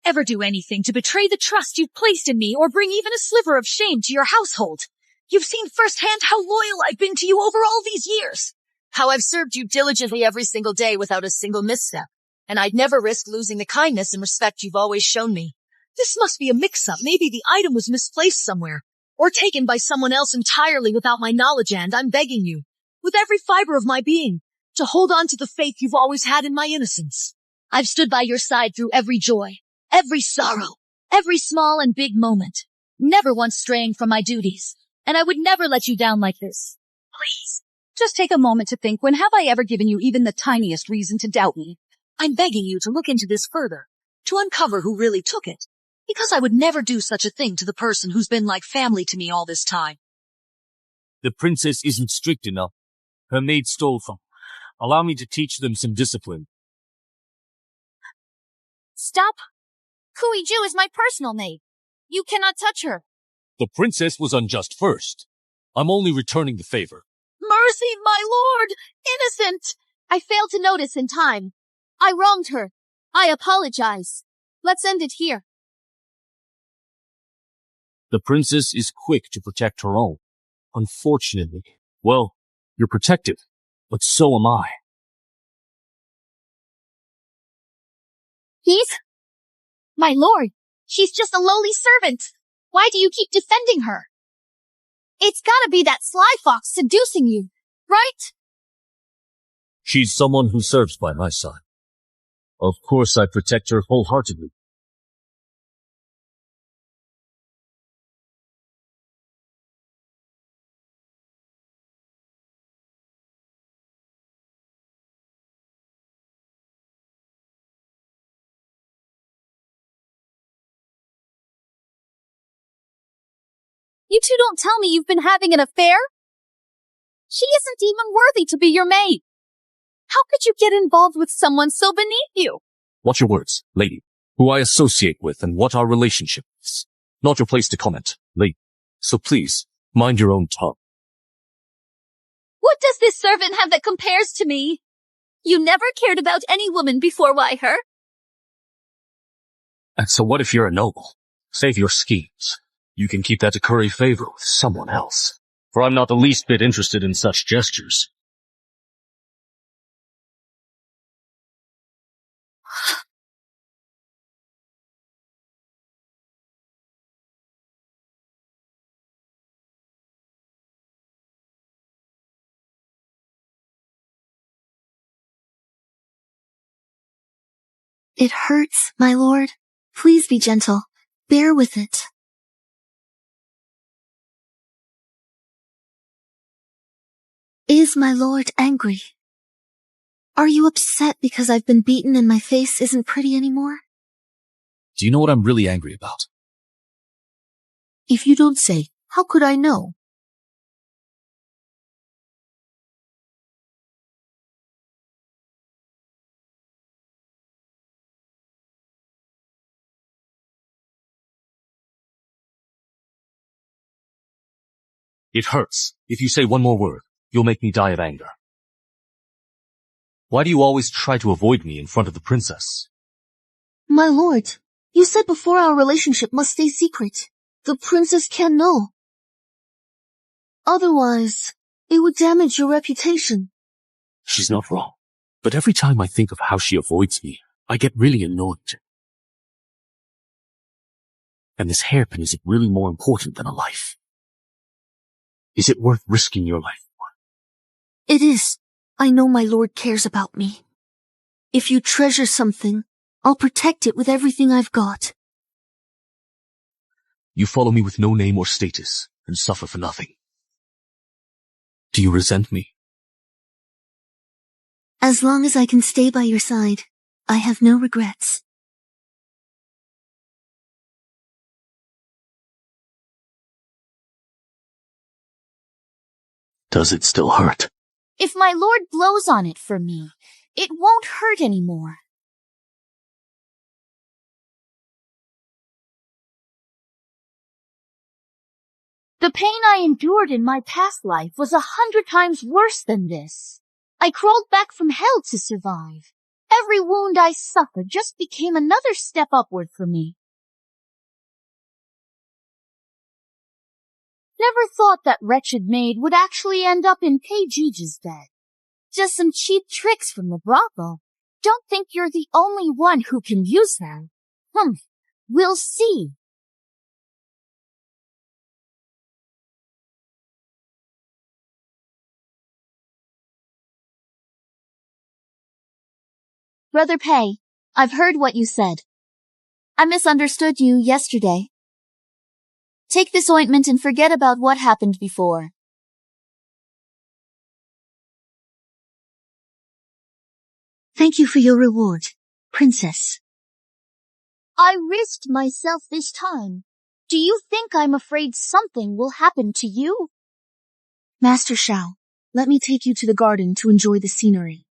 Speaker 1: ever do anything to betray the trust you've placed in me or bring even a sliver of shame to your household. You've seen firsthand how loyal I've been to you over all these years. How I've served you diligently every single day without a single misstep. And I'd never risk losing the kindness and respect you've always shown me. This must be a mix-up. Maybe the item was misplaced somewhere, or taken by someone else entirely without my knowledge, and I'm begging you, with every fiber of my being, to hold on to the faith you've always had in my innocence. I've stood by your side through every joy, every sorrow, every small and big moment, never once straying from my duties, and I would never let you down like this. Please, just take a moment to think, when have I ever given you even the tiniest reason to doubt me? I'm begging you to look into this further, to uncover who really took it, because I would never do such a thing to the person who's been like family to me all this time.
Speaker 8: The princess isn't strict enough. Her maid stole from. Allow me to teach them some discipline.
Speaker 15: Stop. Kuiju is my personal maid. You cannot touch her.
Speaker 8: The princess was unjust first. I'm only returning the favor.
Speaker 15: Mercy, my lord! Innocent! I failed to notice in time. I wronged her. I apologize. Let's end it here.
Speaker 8: The princess is quick to protect her own. Unfortunately, well, you're protective, but so am I.
Speaker 15: He's? My lord, she's just a lowly servant. Why do you keep defending her? It's gotta be that sly fox seducing you, right?
Speaker 8: She's someone who serves by my side. Of course I protect her wholeheartedly.
Speaker 15: You two don't tell me you've been having an affair? She isn't even worthy to be your maid. How could you get involved with someone so beneath you?
Speaker 8: Watch your words, lady. Who I associate with and what our relationship is. Not your place to comment, lady. So please, mind your own tongue.
Speaker 1: What does this servant have that compares to me? You never cared about any woman before, why her?
Speaker 6: And so what if you're a noble? Save your schemes. You can keep that to curry favor with someone else. For I'm not the least bit interested in such gestures.
Speaker 2: It hurts, my lord. Please be gentle. Bear with it. Is my lord angry? Are you upset because I've been beaten and my face isn't pretty anymore?
Speaker 19: Do you know what I'm really angry about?
Speaker 2: If you don't say, how could I know?
Speaker 8: It hurts. If you say one more word, you'll make me die of anger. Why do you always try to avoid me in front of the princess?
Speaker 5: My lord, you said before our relationship must stay secret. The princess can't know. Otherwise, it would damage your reputation.
Speaker 19: She's not wrong. But every time I think of how she avoids me, I get really annoyed. And this hairpin is really more important than a life. Is it worth risking your life for?
Speaker 2: It is. I know my lord cares about me. If you treasure something, I'll protect it with everything I've got.
Speaker 8: You follow me with no name or status, and suffer for nothing. Do you resent me?
Speaker 2: As long as I can stay by your side, I have no regrets.
Speaker 6: Does it still hurt?
Speaker 15: If my lord blows on it for me, it won't hurt anymore. The pain I endured in my past life was 100 times worse than this. I crawled back from hell to survive. Every wound I suffered just became another step upward for me. Never thought that wretched maid would actually end up in Pajuja's bed. Just some cheap tricks from the brothel. Don't think you're the only one who can use them. We'll see. Brother Pei, I've heard what you said. I misunderstood you yesterday. Take this ointment and forget about what happened before.
Speaker 5: Thank you for your reward, princess.
Speaker 15: I risked myself this time. Do you think I'm afraid something will happen to you?
Speaker 5: Master Shao, let me take you to the garden to enjoy the scenery.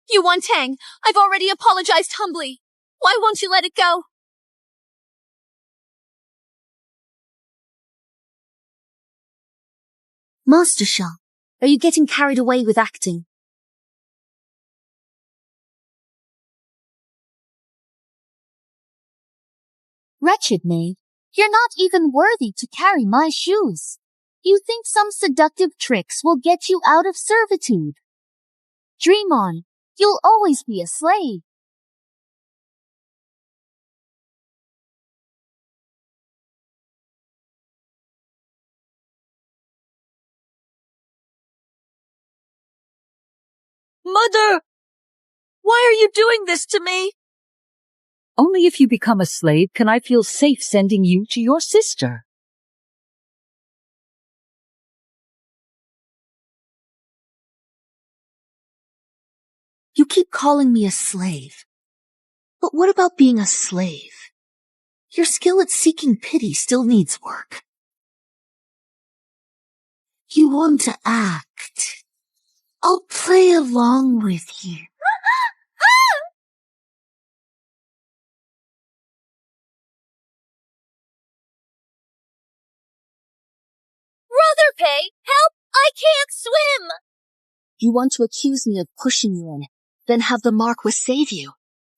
Speaker 4: Yuan Tang, I've already apologized humbly. Why won't you let it go?
Speaker 5: Master Shao, are you getting carried away with acting?
Speaker 15: Wretched maid, you're not even worthy to carry my shoes. You think some seductive tricks will get you out of servitude. Dream on. You'll always be a slave.
Speaker 4: Mother! Why are you doing this to me?
Speaker 3: Only if you become a slave can I feel safe sending you to your sister.
Speaker 5: You keep calling me a slave. But what about being a slave? Your skill at seeking pity still needs work. You want to act. I'll play along with you.
Speaker 4: Brother Pei, help! I can't swim!
Speaker 5: You want to accuse me of pushing you in, then have the Marquis save you.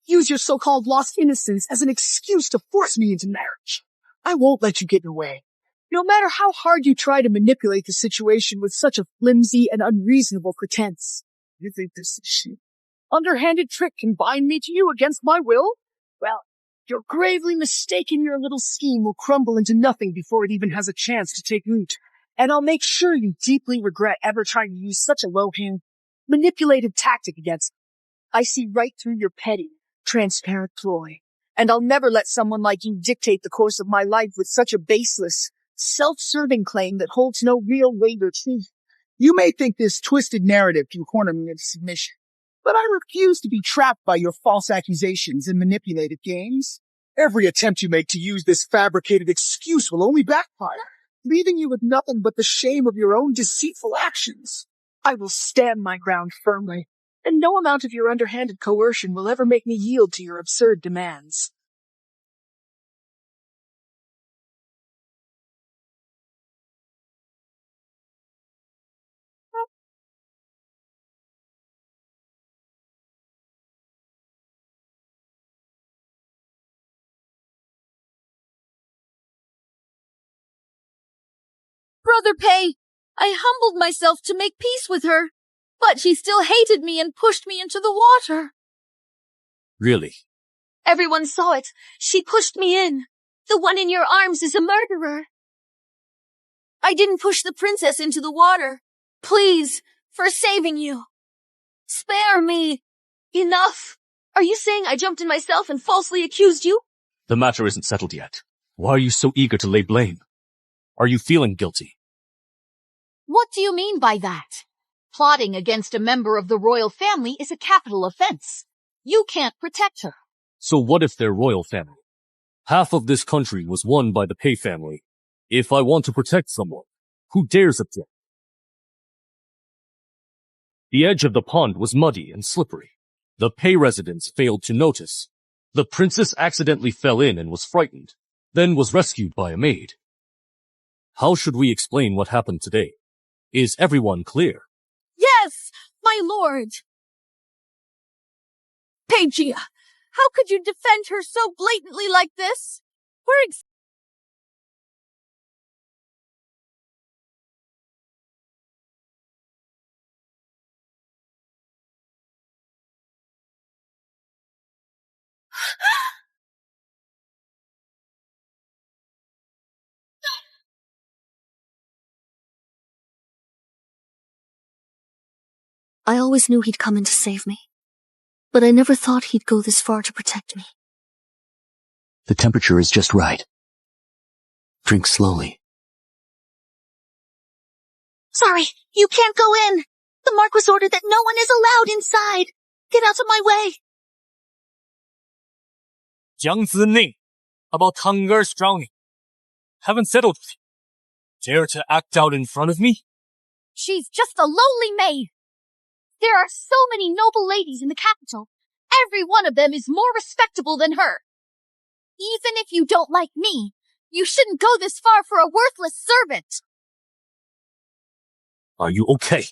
Speaker 20: Use your so-called lost innocence as an excuse to force me into marriage. I won't let you get in the way. No matter how hard you try to manipulate the situation with such a flimsy and unreasonable pretense. You think this underhanded trick can bind me to you against my will? Well, you're gravely mistaken. Your little scheme will crumble into nothing before it even has a chance to take root. And I'll make sure you deeply regret ever trying to use such a low-hanging, manipulative tactic against me. I see right through your petty, transparent ploy. And I'll never let someone like you dictate the course of my life with such a baseless, self-serving claim that holds no real weight or truth.
Speaker 21: You may think this twisted narrative can corner me into submission, but I refuse to be trapped by your false accusations and manipulative games. Every attempt you make to use this fabricated excuse will only backfire, leaving you with nothing but the shame of your own deceitful actions.
Speaker 20: I will stand my ground firmly, and no amount of your underhanded coercion will ever make me yield to your absurd demands.
Speaker 2: Brother Pei, I humbled myself to make peace with her, but she still hated me and pushed me into the water.
Speaker 8: Really?
Speaker 4: Everyone saw it. She pushed me in. The one in your arms is a murderer.
Speaker 2: I didn't push the princess into the water. Please, for saving you. Spare me.
Speaker 4: Enough. Are you saying I jumped in myself and falsely accused you?
Speaker 6: The matter isn't settled yet. Why are you so eager to lay blame?
Speaker 8: Are you feeling guilty?
Speaker 15: What do you mean by that? Plotting against a member of the royal family is a capital offense. You can't protect her.
Speaker 8: So what if they're royal family? Half of this country was won by the Pei family. If I want to protect someone, who dares object? The edge of the pond was muddy and slippery. The Pei residents failed to notice. The princess accidentally fell in and was frightened, then was rescued by a maid. How should we explain what happened today? Is everyone clear?
Speaker 2: Yes, my lord. Peigia, how could you defend her so blatantly like this? I always knew he'd come in to save me, but I never thought he'd go this far to protect me.
Speaker 17: The temperature is just right. Drink slowly.
Speaker 4: Sorry, you can't go in. The Marquis ordered that no one is allowed inside. Get out of my way.
Speaker 11: Jiang Zining, about Hunger's drowning. Haven't settled with you. Dare to act out in front of me?
Speaker 15: She's just a lowly maid. There are so many noble ladies in the capital. Every one of them is more respectable than her. Even if you don't like me, you shouldn't go this far for a worthless servant.
Speaker 11: Are you okay?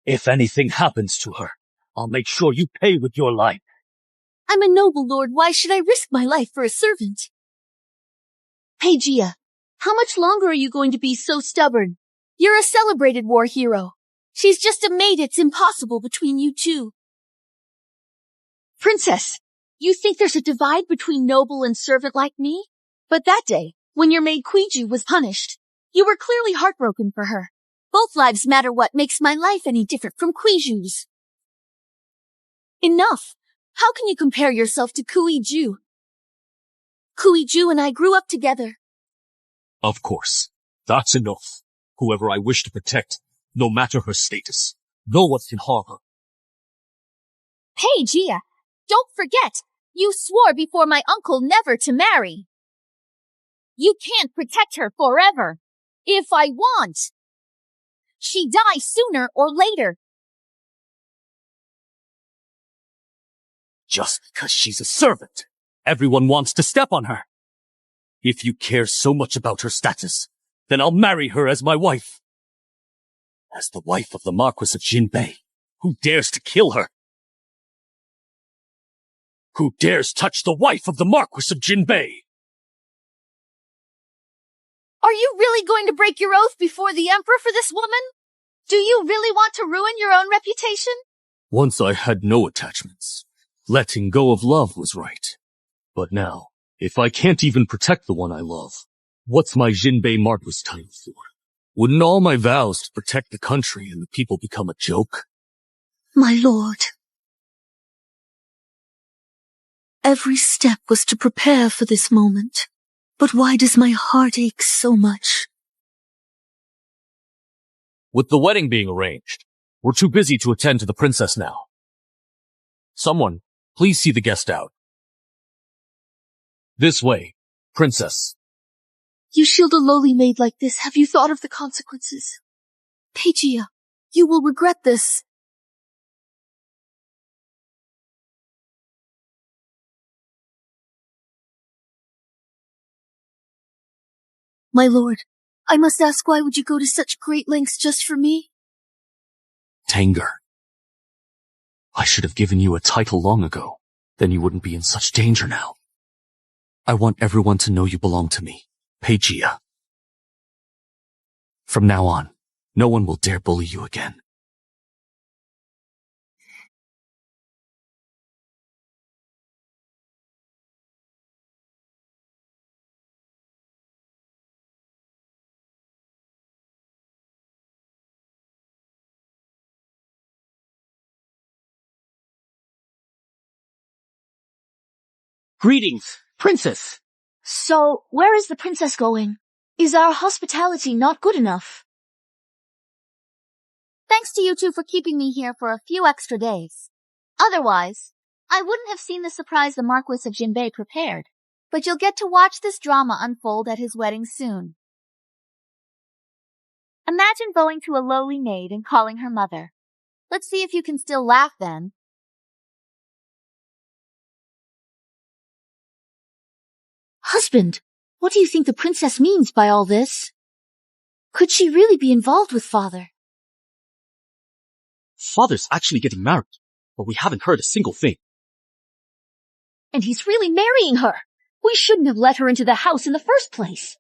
Speaker 11: If anything happens to her, I'll make sure you pay with your life.
Speaker 2: I'm a noble lord. Why should I risk my life for a servant?
Speaker 4: Peigia, how much longer are you going to be so stubborn?
Speaker 2: You're a celebrated war hero. She's just a maid. It's impossible between you two.
Speaker 4: Princess, you think there's a divide between noble and servant like me? But that day, when your maid Quiju was punished, you were clearly heartbroken for her.
Speaker 2: Both lives matter. What makes my life any different from Quiju's? Enough. How can you compare yourself to Kuiju? Kuiju and I grew up together.
Speaker 8: Of course. That's enough. Whoever I wish to protect, no matter her status, no one can harm her.
Speaker 15: Peigia, don't forget, you swore before my uncle never to marry. You can't protect her forever. If I want. She dies sooner or later.
Speaker 11: Just because she's a servant, everyone wants to step on her. If you care so much about her status, then I'll marry her as my wife. As the wife of the Marquis of Jinbei, who dares to kill her? Who dares touch the wife of the Marquis of Jinbei?
Speaker 2: Are you really going to break your oath before the Emperor for this woman?
Speaker 4: Do you really want to ruin your own reputation?
Speaker 8: Once I had no attachments. Letting go of love was right. But now, if I can't even protect the one I love, What's my Jinbei Marquis time for? Wouldn't all my vows to protect the country and the people become a joke?
Speaker 2: My lord. Every step was to prepare for this moment. But why does my heart ache so much?
Speaker 8: With the wedding being arranged, we're too busy to attend to the princess now. Someone, please see the guest out. This way, princess.
Speaker 4: You shield a lowly maid like this. Have you thought of the consequences?
Speaker 2: Peigia, you will regret this. My lord, I must ask, why would you go to such great lengths just for me?
Speaker 19: Tanger. I should have given you a title long ago. Then you wouldn't be in such danger now. I want everyone to know you belong to me, Peigia. From now on, no one will dare bully you again.
Speaker 11: Greetings, princess.
Speaker 5: So, where is the princess going? Is our hospitality not good enough?
Speaker 15: Thanks to you two for keeping me here for a few extra days. Otherwise, I wouldn't have seen the surprise the Marquis of Jinbei prepared. But you'll get to watch this drama unfold at his wedding soon. Imagine going to a lowly maid and calling her mother. Let's see if you can still laugh then.
Speaker 5: Husband, what do you think the princess means by all this? Could she really be involved with father?
Speaker 6: Father's actually getting married, but we haven't heard a single thing.
Speaker 5: And he's really marrying her. We shouldn't have let her into the house in the first place.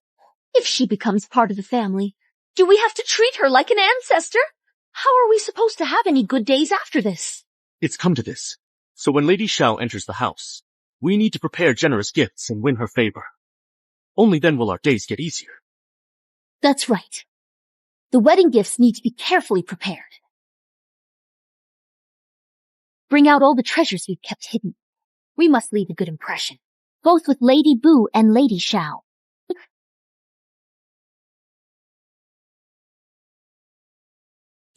Speaker 5: If she becomes part of the family, do we have to treat her like an ancestor? How are we supposed to have any good days after this?
Speaker 6: It's come to this. So when Lady Xiao enters the house, we need to prepare generous gifts and win her favor. Only then will our days get easier.
Speaker 5: That's right. The wedding gifts need to be carefully prepared. Bring out all the treasures we've kept hidden. We must leave a good impression, both with Lady Bu and Lady Xiao.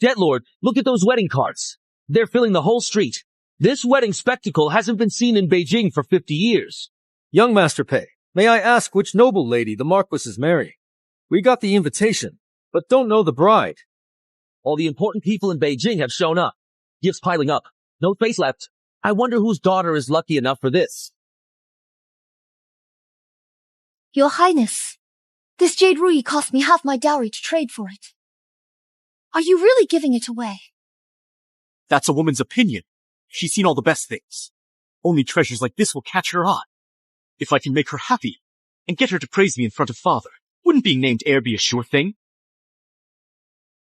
Speaker 11: Deadlord, look at those wedding cards. They're filling the whole street. This wedding spectacle hasn't been seen in Beijing for 50 years.
Speaker 7: Young Master Pei, may I ask which noble lady the Marquis is marrying? We got the invitation, but don't know the bride.
Speaker 11: All the important people in Beijing have shown up. Gifts piling up. No space left. I wonder whose daughter is lucky enough for this.
Speaker 2: Your Highness, this jade ruby cost me half my dowry to trade for it. Are you really giving it away?
Speaker 6: That's a woman's opinion. She's seen all the best things. Only treasures like this will catch her eye. If I can make her happy and get her to praise me in front of father, wouldn't being named heir be a sure thing?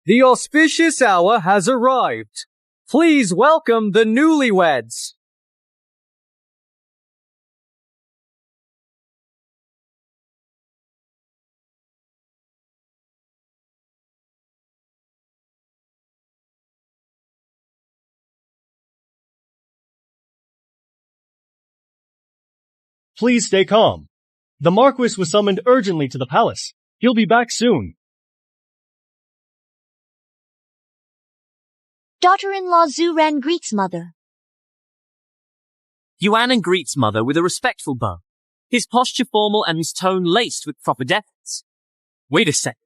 Speaker 7: The auspicious hour has arrived. Please welcome the newlyweds.
Speaker 9: Please stay calm. The Marquis was summoned urgently to the palace. He'll be back soon.
Speaker 5: Daughter-in-law Zhu Ren greets mother.
Speaker 12: Yuan greets mother with a respectful bow, his posture formal and his tone laced with proper deference. Wait a second.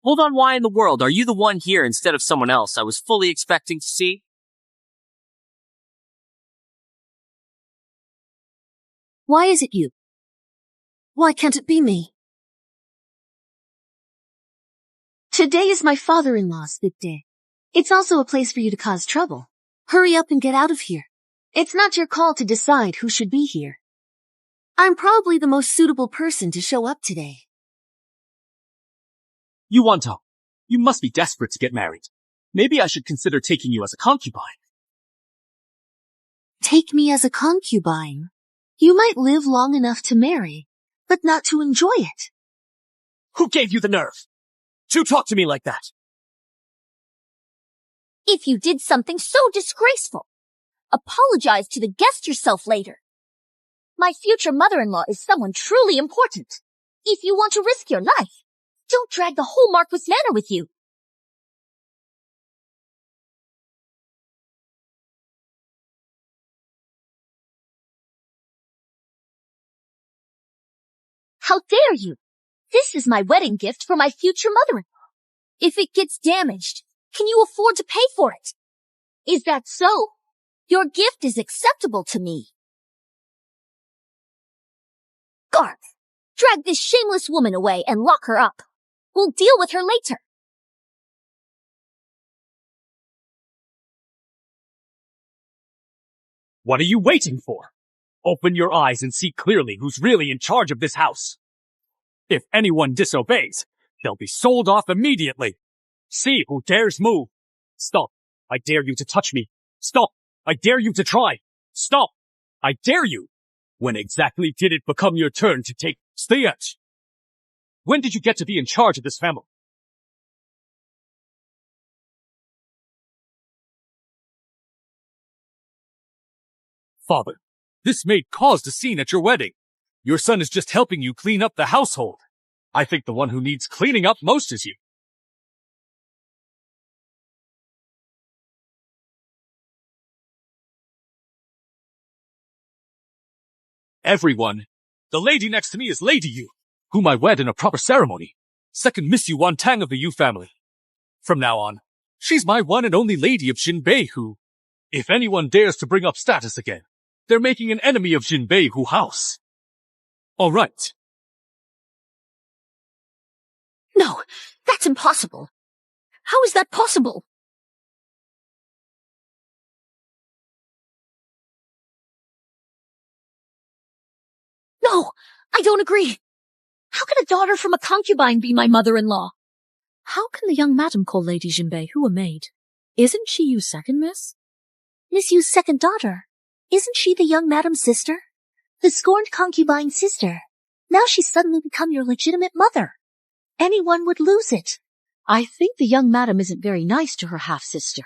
Speaker 12: Hold on, why in the world are you the one here instead of someone else I was fully expecting to see?
Speaker 2: Why is it you? Why can't it be me?
Speaker 5: Today is my father-in-law's big day. It's also a place for you to cause trouble.
Speaker 2: Hurry up and get out of here.
Speaker 5: It's not your call to decide who should be here.
Speaker 2: I'm probably the most suitable person to show up today.
Speaker 6: Yuan, you must be desperate to get married. Maybe I should consider taking you as a concubine.
Speaker 5: Take me as a concubine? You might live long enough to marry, but not to enjoy it.
Speaker 11: Who gave you the nerve to talk to me like that?
Speaker 13: If you did something so disgraceful, apologize to the guest yourself later. My future mother-in-law is someone truly important. If you want to risk your life, don't drag the whole Marquis Manor with you. How dare you? This is my wedding gift for my future mother-in-law. If it gets damaged, can you afford to pay for it? Is that so? Your gift is acceptable to me. Garth, drag this shameless woman away and lock her up. We'll deal with her later.
Speaker 11: What are you waiting for? Open your eyes and see clearly who's really in charge of this house. If anyone disobeys, they'll be sold off immediately. See who dares move. Stop. I dare you to touch me. Stop. I dare you to try. Stop. I dare you. When exactly did it become your turn to take Stiach? When did you get to be in charge of this family? Father, this maid caused a scene at your wedding. Your son is just helping you clean up the household. I think the one who needs cleaning up most is you. Everyone, the lady next to me is Lady Yu, whom I wed in a proper ceremony. Second Miss Yu Wantang of the Yu family. From now on, she's my one and only lady of Jinbei who, if anyone dares to bring up status again, they're making an enemy of Jinbei Hu house. All right.
Speaker 2: No, that's impossible. How is that possible? No, I don't agree. How can a daughter from a concubine be my mother-in-law?
Speaker 14: How can the young madam call Lady Jinbei Hu a maid? Isn't she Yu's second miss?
Speaker 13: Miss Yu's second daughter. Isn't she the young madam's sister? The scorned concubine's sister. Now she's suddenly become your legitimate mother. Anyone would lose it.
Speaker 3: I think the young madam isn't very nice to her half-sister.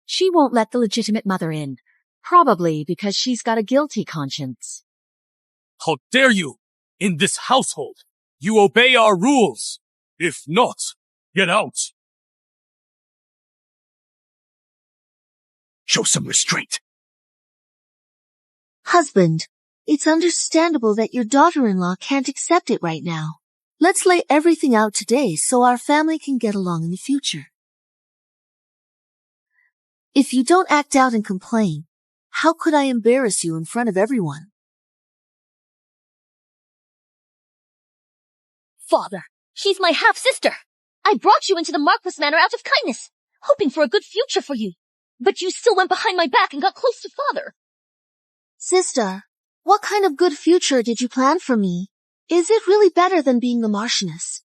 Speaker 3: She won't let the legitimate mother in, probably because she's got a guilty conscience.
Speaker 11: How dare you! In this household, you obey our rules. If not, get out.
Speaker 10: Show some restraint.
Speaker 5: Husband, it's understandable that your daughter-in-law can't accept it right now. Let's lay everything out today so our family can get along in the future. If you don't act out and complain, how could I embarrass you in front of everyone?
Speaker 13: Father, she's my half-sister. I brought you into the Marquis Manor out of kindness, hoping for a good future for you. But you still went behind my back and got close to father.
Speaker 5: Sister, what kind of good future did you plan for me? Is it really better than being the Marchioness?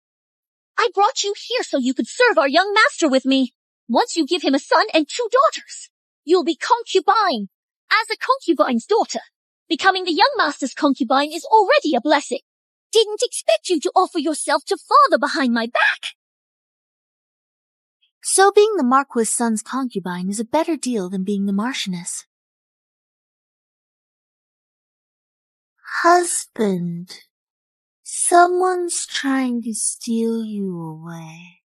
Speaker 13: I brought you here so you could serve our young master with me. Once you give him a son and 2 daughters, you'll be concubine. As a concubine's daughter, becoming the young master's concubine is already a blessing. Didn't expect you to offer yourself to father behind my back.
Speaker 5: So being the Marquis' son's concubine is a better deal than being the Marchioness. Husband, someone's trying to steal you away.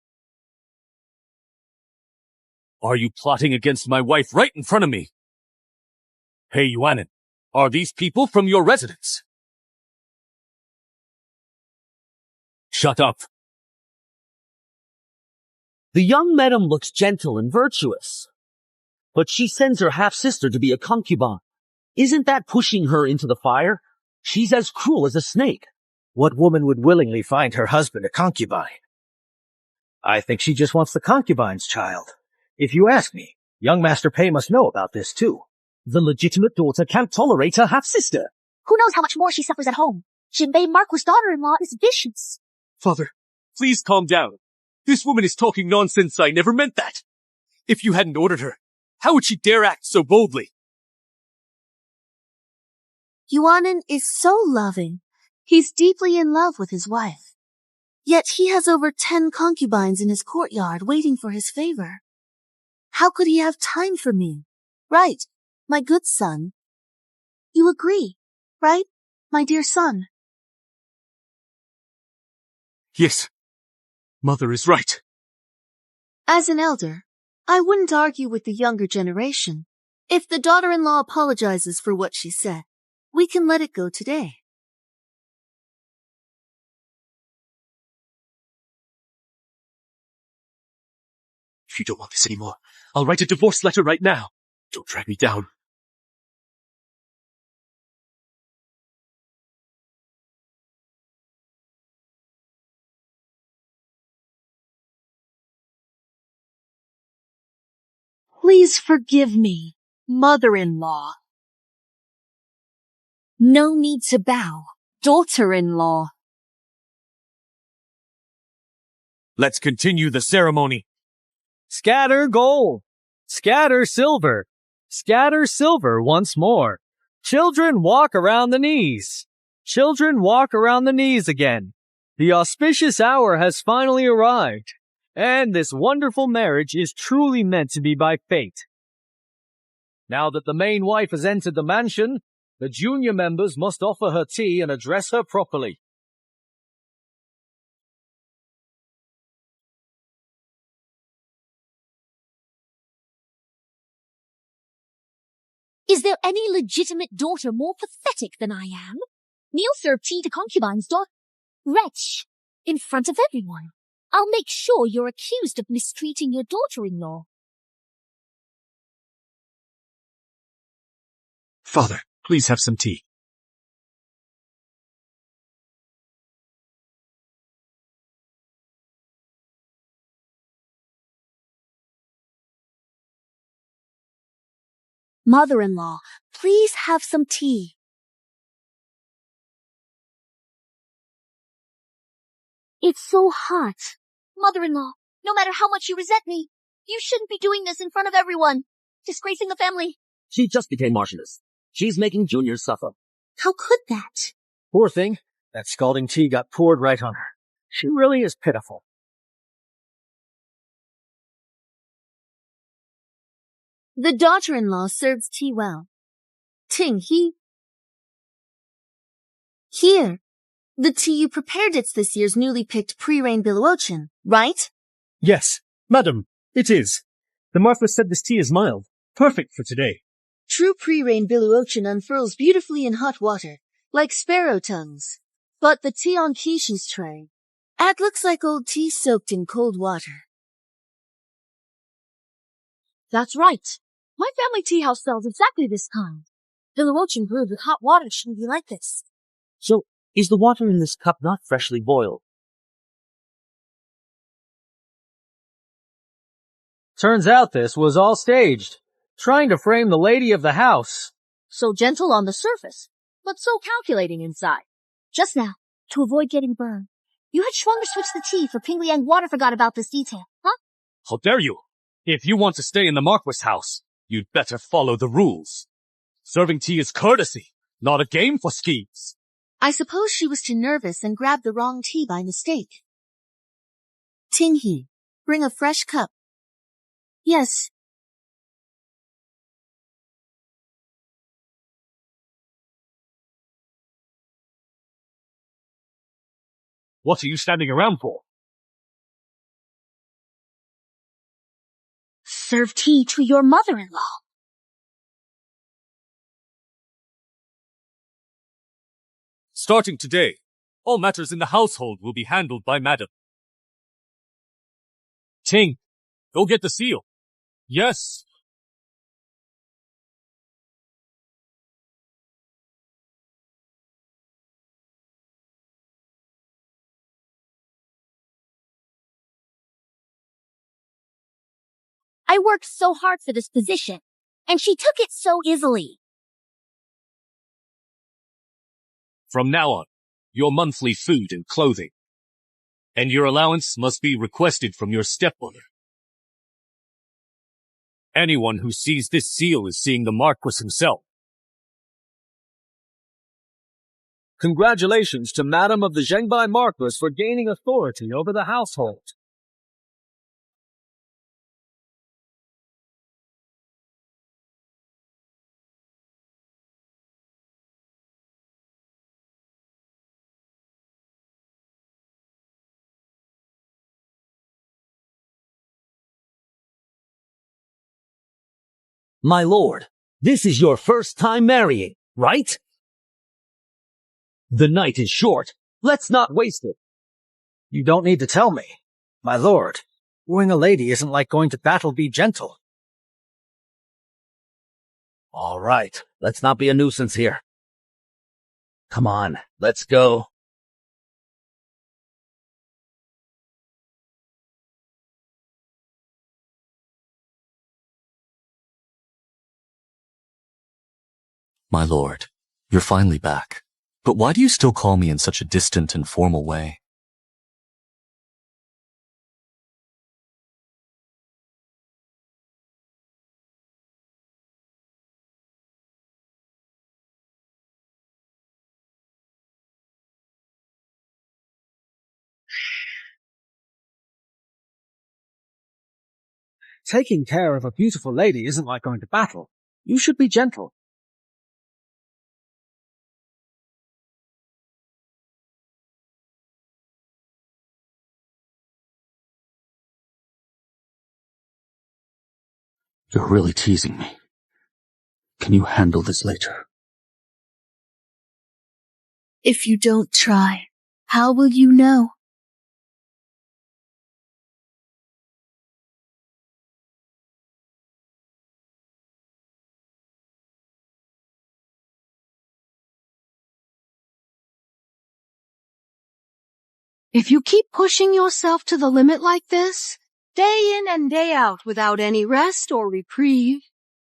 Speaker 11: Are you plotting against my wife right in front of me? Hey, Yuanin, are these people from your residence? Shut up.
Speaker 22: The young madam looks gentle and virtuous, but she sends her half-sister to be a concubine. Isn't that pushing her into the fire? She's as cruel as a snake.
Speaker 16: What woman would willingly find her husband a concubine? I think she just wants the concubine's child. If you ask me, young Master Pei must know about this too.
Speaker 22: The legitimate daughter can't tolerate her half-sister.
Speaker 13: Who knows how much more she suffers at home? Jinbei Marquis' daughter-in-law is vicious.
Speaker 11: Father, please calm down. This woman is talking nonsense. I never meant that. If you hadn't ordered her, how would she dare act so boldly?
Speaker 5: Yuanin is so loving. He's deeply in love with his wife.
Speaker 2: Yet he has over 10 concubines in his courtyard waiting for his favor. How could he have time for me? Right, my good son. You agree, right, my dear son?
Speaker 6: Yes. Mother is right.
Speaker 2: As an elder, I wouldn't argue with the younger generation. If the daughter-in-law apologizes for what she said, we can let it go today.
Speaker 6: If you don't want this anymore, I'll write a divorce letter right now. Don't drag me down.
Speaker 2: Please forgive me, mother-in-law. No need to bow, daughter-in-law.
Speaker 8: Let's continue the ceremony.
Speaker 7: Scatter gold. Scatter silver. Scatter silver once more. Children walk around the knees. Children walk around the knees again. The auspicious hour has finally arrived, and this wonderful marriage is truly meant to be by fate. Now that the main wife has entered the mansion, the junior members must offer her tea and address her properly.
Speaker 13: Is there any legitimate daughter more pathetic than I am? Kneel serve tea to concubine's daughter. Wretch! In front of everyone. I'll make sure you're accused of mistreating your daughter-in-law.
Speaker 6: Father, please have some tea.
Speaker 2: Mother-in-law, please have some tea.
Speaker 13: It's so hot. Mother-in-law, no matter how much you resent me, you shouldn't be doing this in front of everyone. Disgracing the family.
Speaker 22: She just became Marchioness. She's making Junior suffer.
Speaker 2: How could that?
Speaker 16: Poor thing. That scalding tea got poured right on her. She really is pitiful.
Speaker 2: The daughter-in-law serves tea well. Ting, Here. The tea you prepared, it's this year's newly picked pre-rain biliochen, right?
Speaker 6: Yes, madam, it is. The Martha said this tea is mild, perfect for today.
Speaker 2: True pre-rain biliochen unfurls beautifully in hot water, like sparrow tongues. But the tea on Keisha's tray, it looks like old tea soaked in cold water.
Speaker 14: That's right. My family tea house sells exactly this kind. Biliochen brewed with hot water shouldn't be like this.
Speaker 22: So, is the water in this cup not freshly boiled?
Speaker 7: Turns out this was all staged, trying to frame the lady of the house.
Speaker 14: So gentle on the surface, but so calculating inside.
Speaker 13: Just now, to avoid getting burned, you had Schwanger switch the tea for Pingley and Water forgot about this detail, huh?
Speaker 8: How dare you? If you want to stay in the Marquis house, you'd better follow the rules. Serving tea is courtesy, not a game for schemes.
Speaker 2: I suppose she was too nervous and grabbed the wrong tea by mistake. Ting-hee, bring a fresh cup. Yes.
Speaker 8: What are you standing around for?
Speaker 13: Serve tea to your mother-in-law.
Speaker 8: Starting today, all matters in the household will be handled by Madam. Ting, go get the seal. Yes.
Speaker 13: I worked so hard for this position, and she took it so easily.
Speaker 8: From now on, your monthly food and clothing. And your allowance must be requested from your stepmother. Anyone who sees this seal is seeing the Marquis himself.
Speaker 7: Congratulations to Madam of the Zhengbai Marquis for gaining authority over the household.
Speaker 22: My lord, this is your first time marrying, right? The night is short. Let's not waste it.
Speaker 16: You don't need to tell me. My lord, wooing a lady isn't like going to battle be gentle.
Speaker 22: All right, let's not be a nuisance here. Come on, let's go.
Speaker 19: My lord, you're finally back. But why do you still call me in such a distant and formal way?
Speaker 7: Taking care of a beautiful lady isn't like going to battle. You should be gentle.
Speaker 19: You're really teasing me. Can you handle this later?
Speaker 2: If you don't try, how will you know?
Speaker 1: If you keep pushing yourself to the limit like this, day in and day out without any rest or reprieve,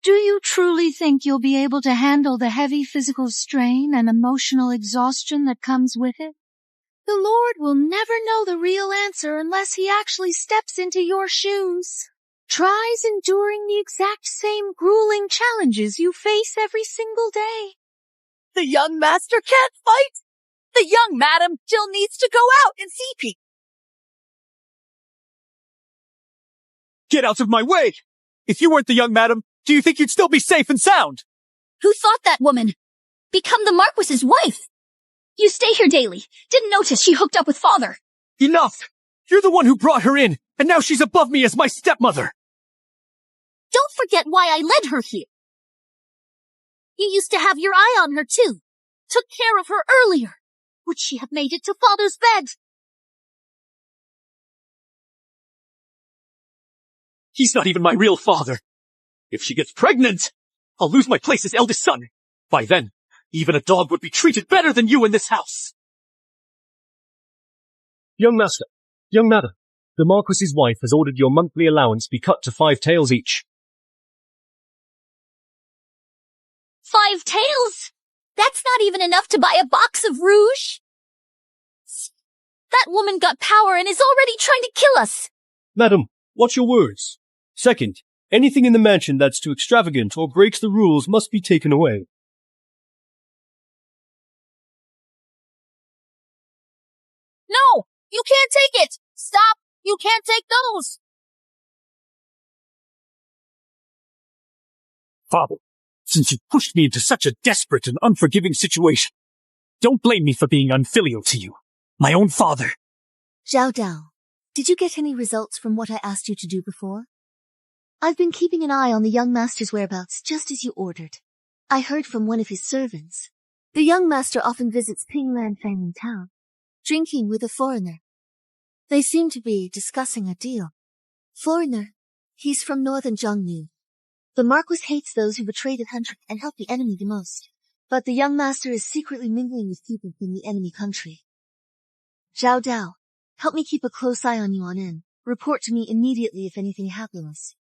Speaker 1: do you truly think you'll be able to handle the heavy physical strain and emotional exhaustion that comes with it? The Lord will never know the real answer unless he actually steps into your shoes, tries enduring the exact same grueling challenges you face every single day.
Speaker 4: The young master can't fight. The young madam still needs to go out and see people.
Speaker 10: Get out of my way! If you weren't the young madam, do you think you'd still be safe and sound?
Speaker 5: Who thought that woman? Become the Marquis's wife. You stay here daily. Didn't notice she hooked up with father.
Speaker 10: Enough! You're the one who brought her in, and now she's above me as my stepmother.
Speaker 13: Don't forget why I led her here. You used to have your eye on her too. Took care of her earlier. Would she have made it to father's bed?
Speaker 10: He's not even my real father. If she gets pregnant, I'll lose my place as eldest son. By then, even a dog would be treated better than you in this house.
Speaker 7: Young master, young madam, the Marquis's wife has ordered your monthly allowance be cut to 5 taels each.
Speaker 5: 5 taels? That's not even enough to buy a box of rouge. That woman got power and is already trying to kill us.
Speaker 7: Madam, watch your words. Second, anything in the mansion that's too extravagant or breaks the rules must be taken away.
Speaker 4: No, you can't take it. Stop. You can't take those.
Speaker 10: Father, since you pushed me into such a desperate and unforgiving situation, don't blame me for being unfilial to you. My own father.
Speaker 2: Zhao Dao, did you get any results from what I asked you to do before? I've been keeping an eye on the young master's whereabouts just as you ordered. I heard from one of his servants. The young master often visits Pinglan family town, drinking with a foreigner. They seem to be discussing a deal. Foreigner, he's from northern Zhongnu. The Marquis hates those who betray the country and help the enemy the most. But the young master is secretly mingling with people from the enemy country. Zhao Dao, help me keep a close eye on you on in. Report to me immediately if anything happens.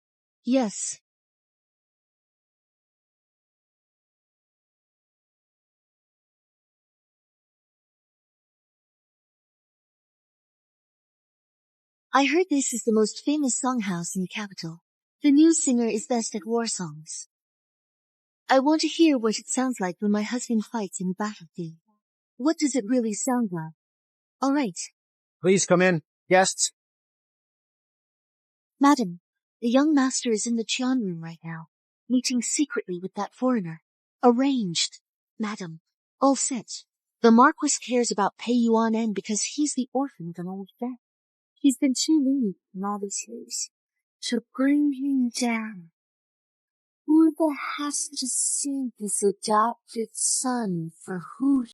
Speaker 2: Yes. I heard this is the most famous songhouse in the capital. The new singer is best at war songs. I want to hear what it sounds like when my husband fights in the battlefield.
Speaker 13: What does it really sound like? All right.
Speaker 16: Please come in, guests.
Speaker 13: Madam, the young master is in the Qian room right now, meeting secretly with that foreigner. Arranged. Madam, all set. The Marquis cares about Pei Yuan N because he's the orphan of an old vet. He's been too mean in all these years to bring him down. Whoever has to see his adopted son for who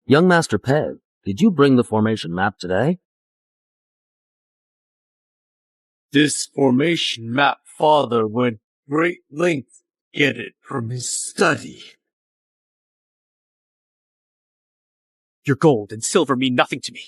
Speaker 22: Young Master Peg, did you bring the formation map today?
Speaker 18: This formation map father went great lengths to get it from his study.
Speaker 6: Your gold and silver mean nothing to me.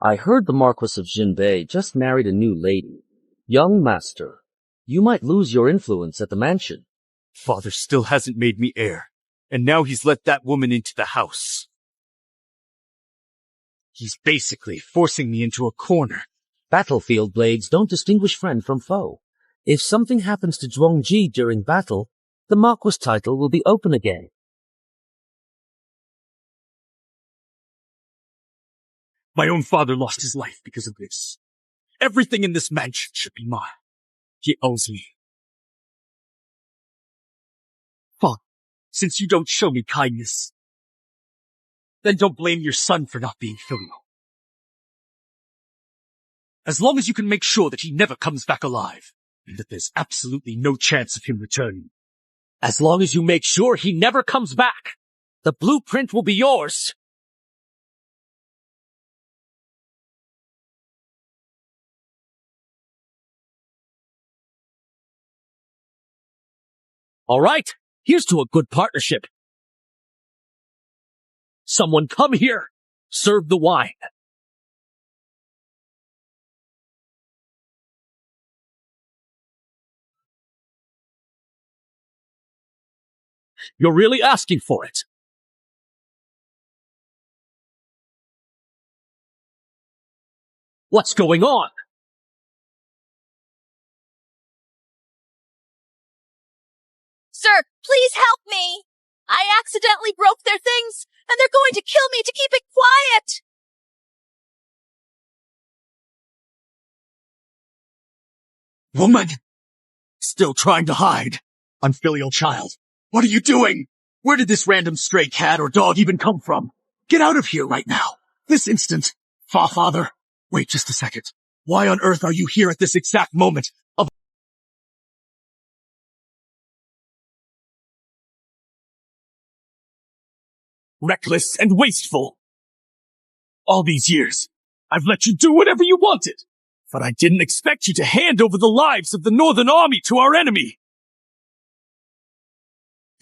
Speaker 22: I heard the Marquis of Jinbei just married a new lady. Young Master, you might lose your influence at the mansion.
Speaker 8: Father still hasn't made me heir, and now he's let that woman into the house.
Speaker 6: He's basically forcing me into a corner.
Speaker 22: Battlefield blades don't distinguish friend from foe. If something happens to Zhuangji during battle, the Marquis title will be open again.
Speaker 6: My own father lost his life because of this. Everything in this mansion should be mine. He owes me. Father, since you don't show me kindness, then don't blame your son for not being filial. As long as you can make sure that he never comes back alive, and that there's absolutely no chance of him returning.
Speaker 12: As long as you make sure he never comes back, the blueprint will be yours. All right, here's to a good partnership. Someone come here. Serve the wine. You're really asking for it. What's going on?
Speaker 4: Sir, please help me! I accidentally broke their things, and they're going to kill me to keep it quiet!
Speaker 6: Woman! Still trying to hide. Unfilial child. What are you doing? Where did this random stray cat or dog even come from? Get out of here right now. This instant. Father. Wait just a second. Why on earth are you here at this exact moment of... Reckless and wasteful. All these years, I've let you do whatever you wanted. But I didn't expect you to hand over the lives of the Northern Army to our enemy.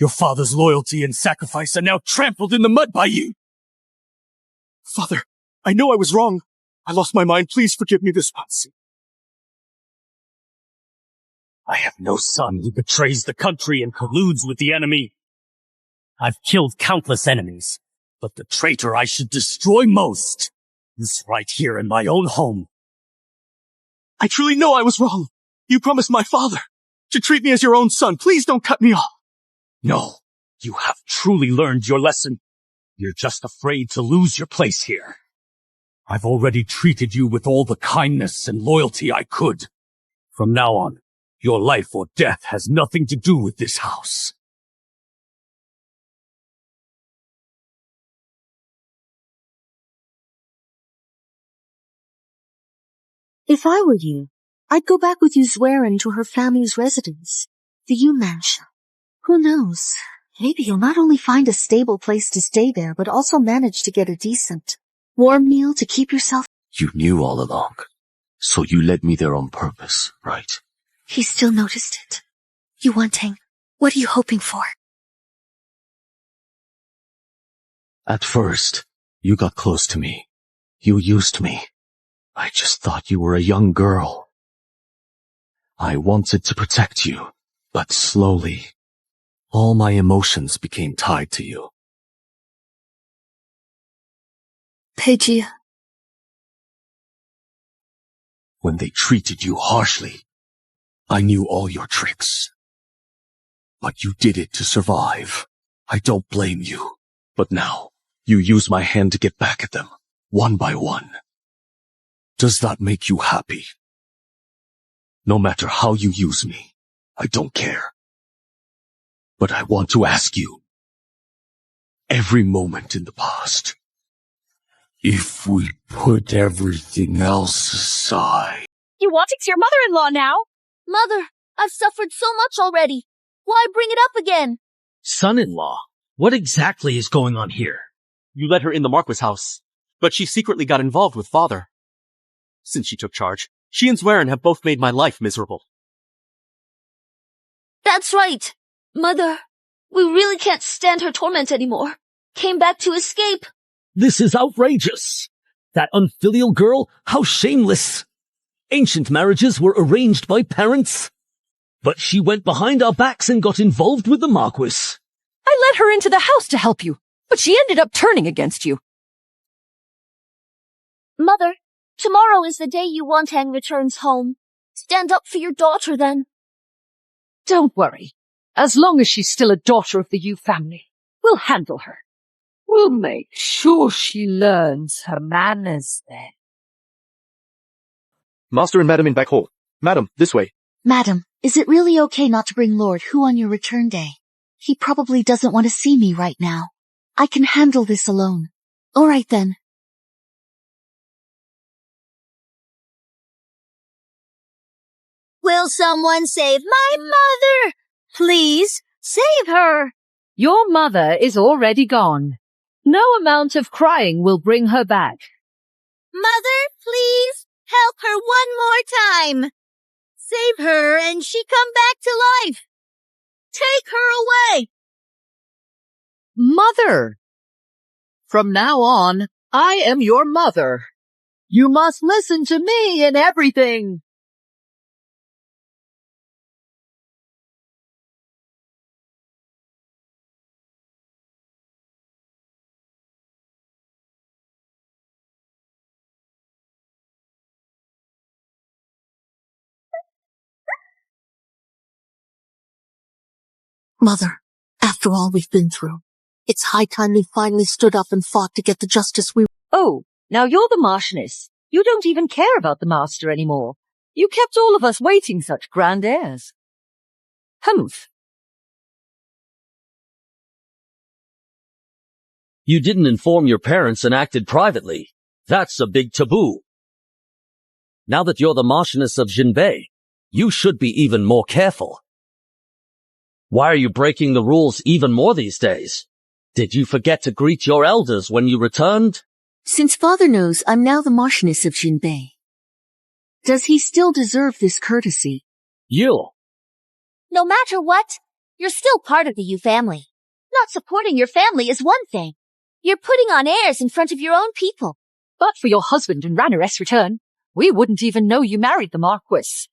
Speaker 6: Your father's loyalty and sacrifice are now trampled in the mud by you. Father, I know I was wrong. I lost my mind. Please forgive me this once. I have no son who betrays the country and colludes with the enemy. I've killed countless enemies, but the traitor I should destroy most is right here in my own home. I truly know I was wrong. You promised my father to treat me as your own son. Please don't cut me off. No, you have truly learned your lesson. You're just afraid to lose your place here. I've already treated you with all the kindness and loyalty I could. From now on, your life or death has nothing to do with this house.
Speaker 13: If I were you, I'd go back with Yuzwerin to her family's residence, the Yu Mansion. Who knows? Maybe you'll not only find a stable place to stay there, but also manage to get a decent, warm meal to keep yourself.
Speaker 19: You knew all along, so you led me there on purpose, right?
Speaker 13: He still noticed it. Yuantang, what are you hoping for?
Speaker 19: At first, you got close to me. You used me. I just thought you were a young girl. I wanted to protect you, but slowly, all my emotions became tied to you.
Speaker 13: Peijia.
Speaker 19: When they treated you harshly,
Speaker 17: I knew all your tricks. But you did it to survive. I don't blame you.
Speaker 6: But now, you use my hand to get back at them, one by one.
Speaker 17: Does that make you happy?
Speaker 6: No matter how you use me, I don't care. But I want to ask you, every moment in the past,
Speaker 18: if we put everything else aside.
Speaker 14: You want to your mother-in-law now?
Speaker 13: Mother, I've suffered so much already. Why bring it up again?
Speaker 9: Son-in-law? What exactly is going on here?
Speaker 12: You let her in the Marquis house, but she secretly got involved with father. Since she took charge, she and Zwerin have both made my life miserable.
Speaker 5: That's right. Mother, we really can't stand her torment anymore. Came back to escape.
Speaker 22: This is outrageous. That unfilial girl, how shameless. Ancient marriages were arranged by parents. But she went behind our backs and got involved with the Marquis.
Speaker 3: I let her into the house to help you, but she ended up turning against you.
Speaker 13: Mother, tomorrow is the day Yuantang returns home. Stand up for your daughter then.
Speaker 3: Don't worry. As long as she's still a daughter of the Yu family, we'll handle her.
Speaker 20: We'll make sure she learns her manners then.
Speaker 6: Master and Madam in back hall. Madam, this way.
Speaker 1: Madam, is it really okay not to bring Lord Hu on your return day? He probably doesn't want to see me right now. I can handle this alone. All right then.
Speaker 4: Will someone save my mother? Please, save her.
Speaker 20: Your mother is already gone. No amount of crying will bring her back.
Speaker 4: Mother, please, help her one more time. Save her and she come back to life. Take her away.
Speaker 21: Mother! From now on, I am your mother. You must listen to me in everything.
Speaker 2: Mother, after all we've been through, it's high time we finally stood up and fought to get the justice we—
Speaker 3: Oh, now you're the Marchioness. You don't even care about the Master anymore. You kept all of us waiting such grand airs. Humph.
Speaker 22: You didn't inform your parents and acted privately. That's a big taboo. Now that you're the Marchioness of Jinbei, you should be even more careful. Why are you breaking the rules even more these days? Did you forget to greet your elders when you returned?
Speaker 2: Since father knows I'm now the Marchioness of Jinbei, does he still deserve this courtesy?
Speaker 22: You.
Speaker 13: No matter what, you're still part of the Yu family. Not supporting your family is one thing. You're putting on airs in front of your own people.
Speaker 3: But for your husband and Ranaress' return, we wouldn't even know you married the Marquis.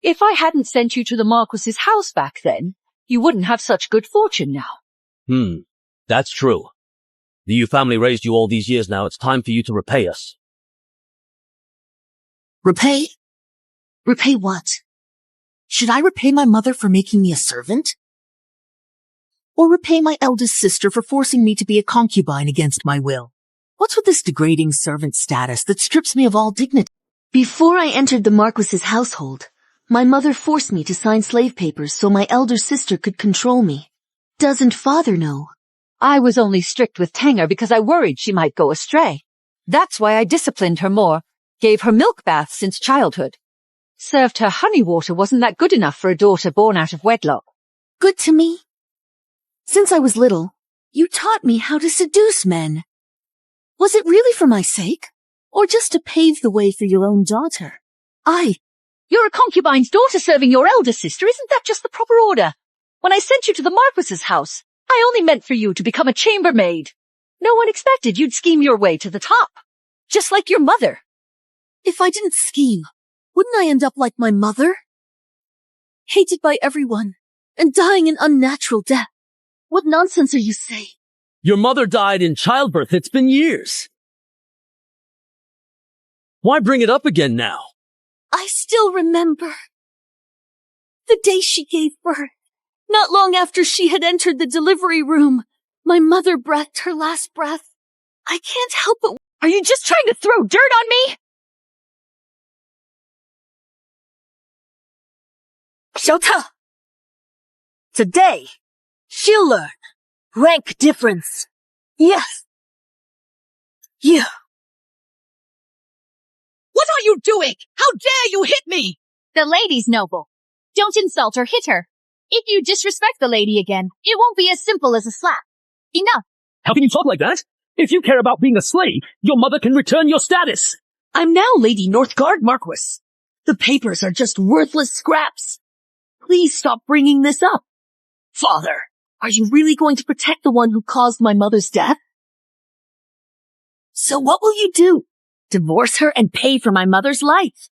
Speaker 3: If I hadn't sent you to the Marquis's house back then, you wouldn't have such good fortune now.
Speaker 22: That's true. The Yu family raised you all these years now. It's time for you to repay us.
Speaker 2: Repay? Repay what? Should I repay my mother for making me a servant? Or repay my eldest sister for forcing me to be a concubine against my will? What's with this degrading servant status that strips me of all dignity? Before I entered the Marquis's household, my mother forced me to sign slave papers so my elder sister could control me. Doesn't father know?
Speaker 3: I was only strict with Tanger because I worried she might go astray. That's why I disciplined her more, gave her milk baths since childhood. Served her honey water wasn't that good enough for a daughter born out of wedlock.
Speaker 2: Good to me? Since I was little, you taught me how to seduce men. Was it really for my sake? Or just to pave the way for your own daughter?
Speaker 3: You're a concubine's daughter serving your elder sister. Isn't that just the proper order? When I sent you to the Marquis's house, I only meant for you to become a chambermaid. No one expected you'd scheme your way to the top. Just like your mother.
Speaker 2: If I didn't scheme, wouldn't I end up like my mother? Hated by everyone, and dying an unnatural death. What nonsense are you saying?
Speaker 22: Your mother died in childbirth. It's been years. Why bring it up again now?
Speaker 13: I still remember.
Speaker 4: The day she gave birth. Not long after she had entered the delivery room, my mother breathed her last breath. I can't help but...
Speaker 3: Are you just trying to throw dirt on me?
Speaker 4: Shota! Today, she'll learn. Rank difference. Yes. You.
Speaker 21: What are you doing? How dare you hit me?
Speaker 14: The lady's noble. Don't insult or hit her. If you disrespect the lady again, it won't be as simple as a slap. Enough.
Speaker 7: How can you talk like that? If you care about being a slave, your mother can return your status.
Speaker 21: I'm now Lady Northgard Marquis. The papers are just worthless scraps. Please stop bringing this up. Father, are you really going to protect the one who caused my mother's death?
Speaker 4: So what will you do? Divorce her and pay for my mother's life?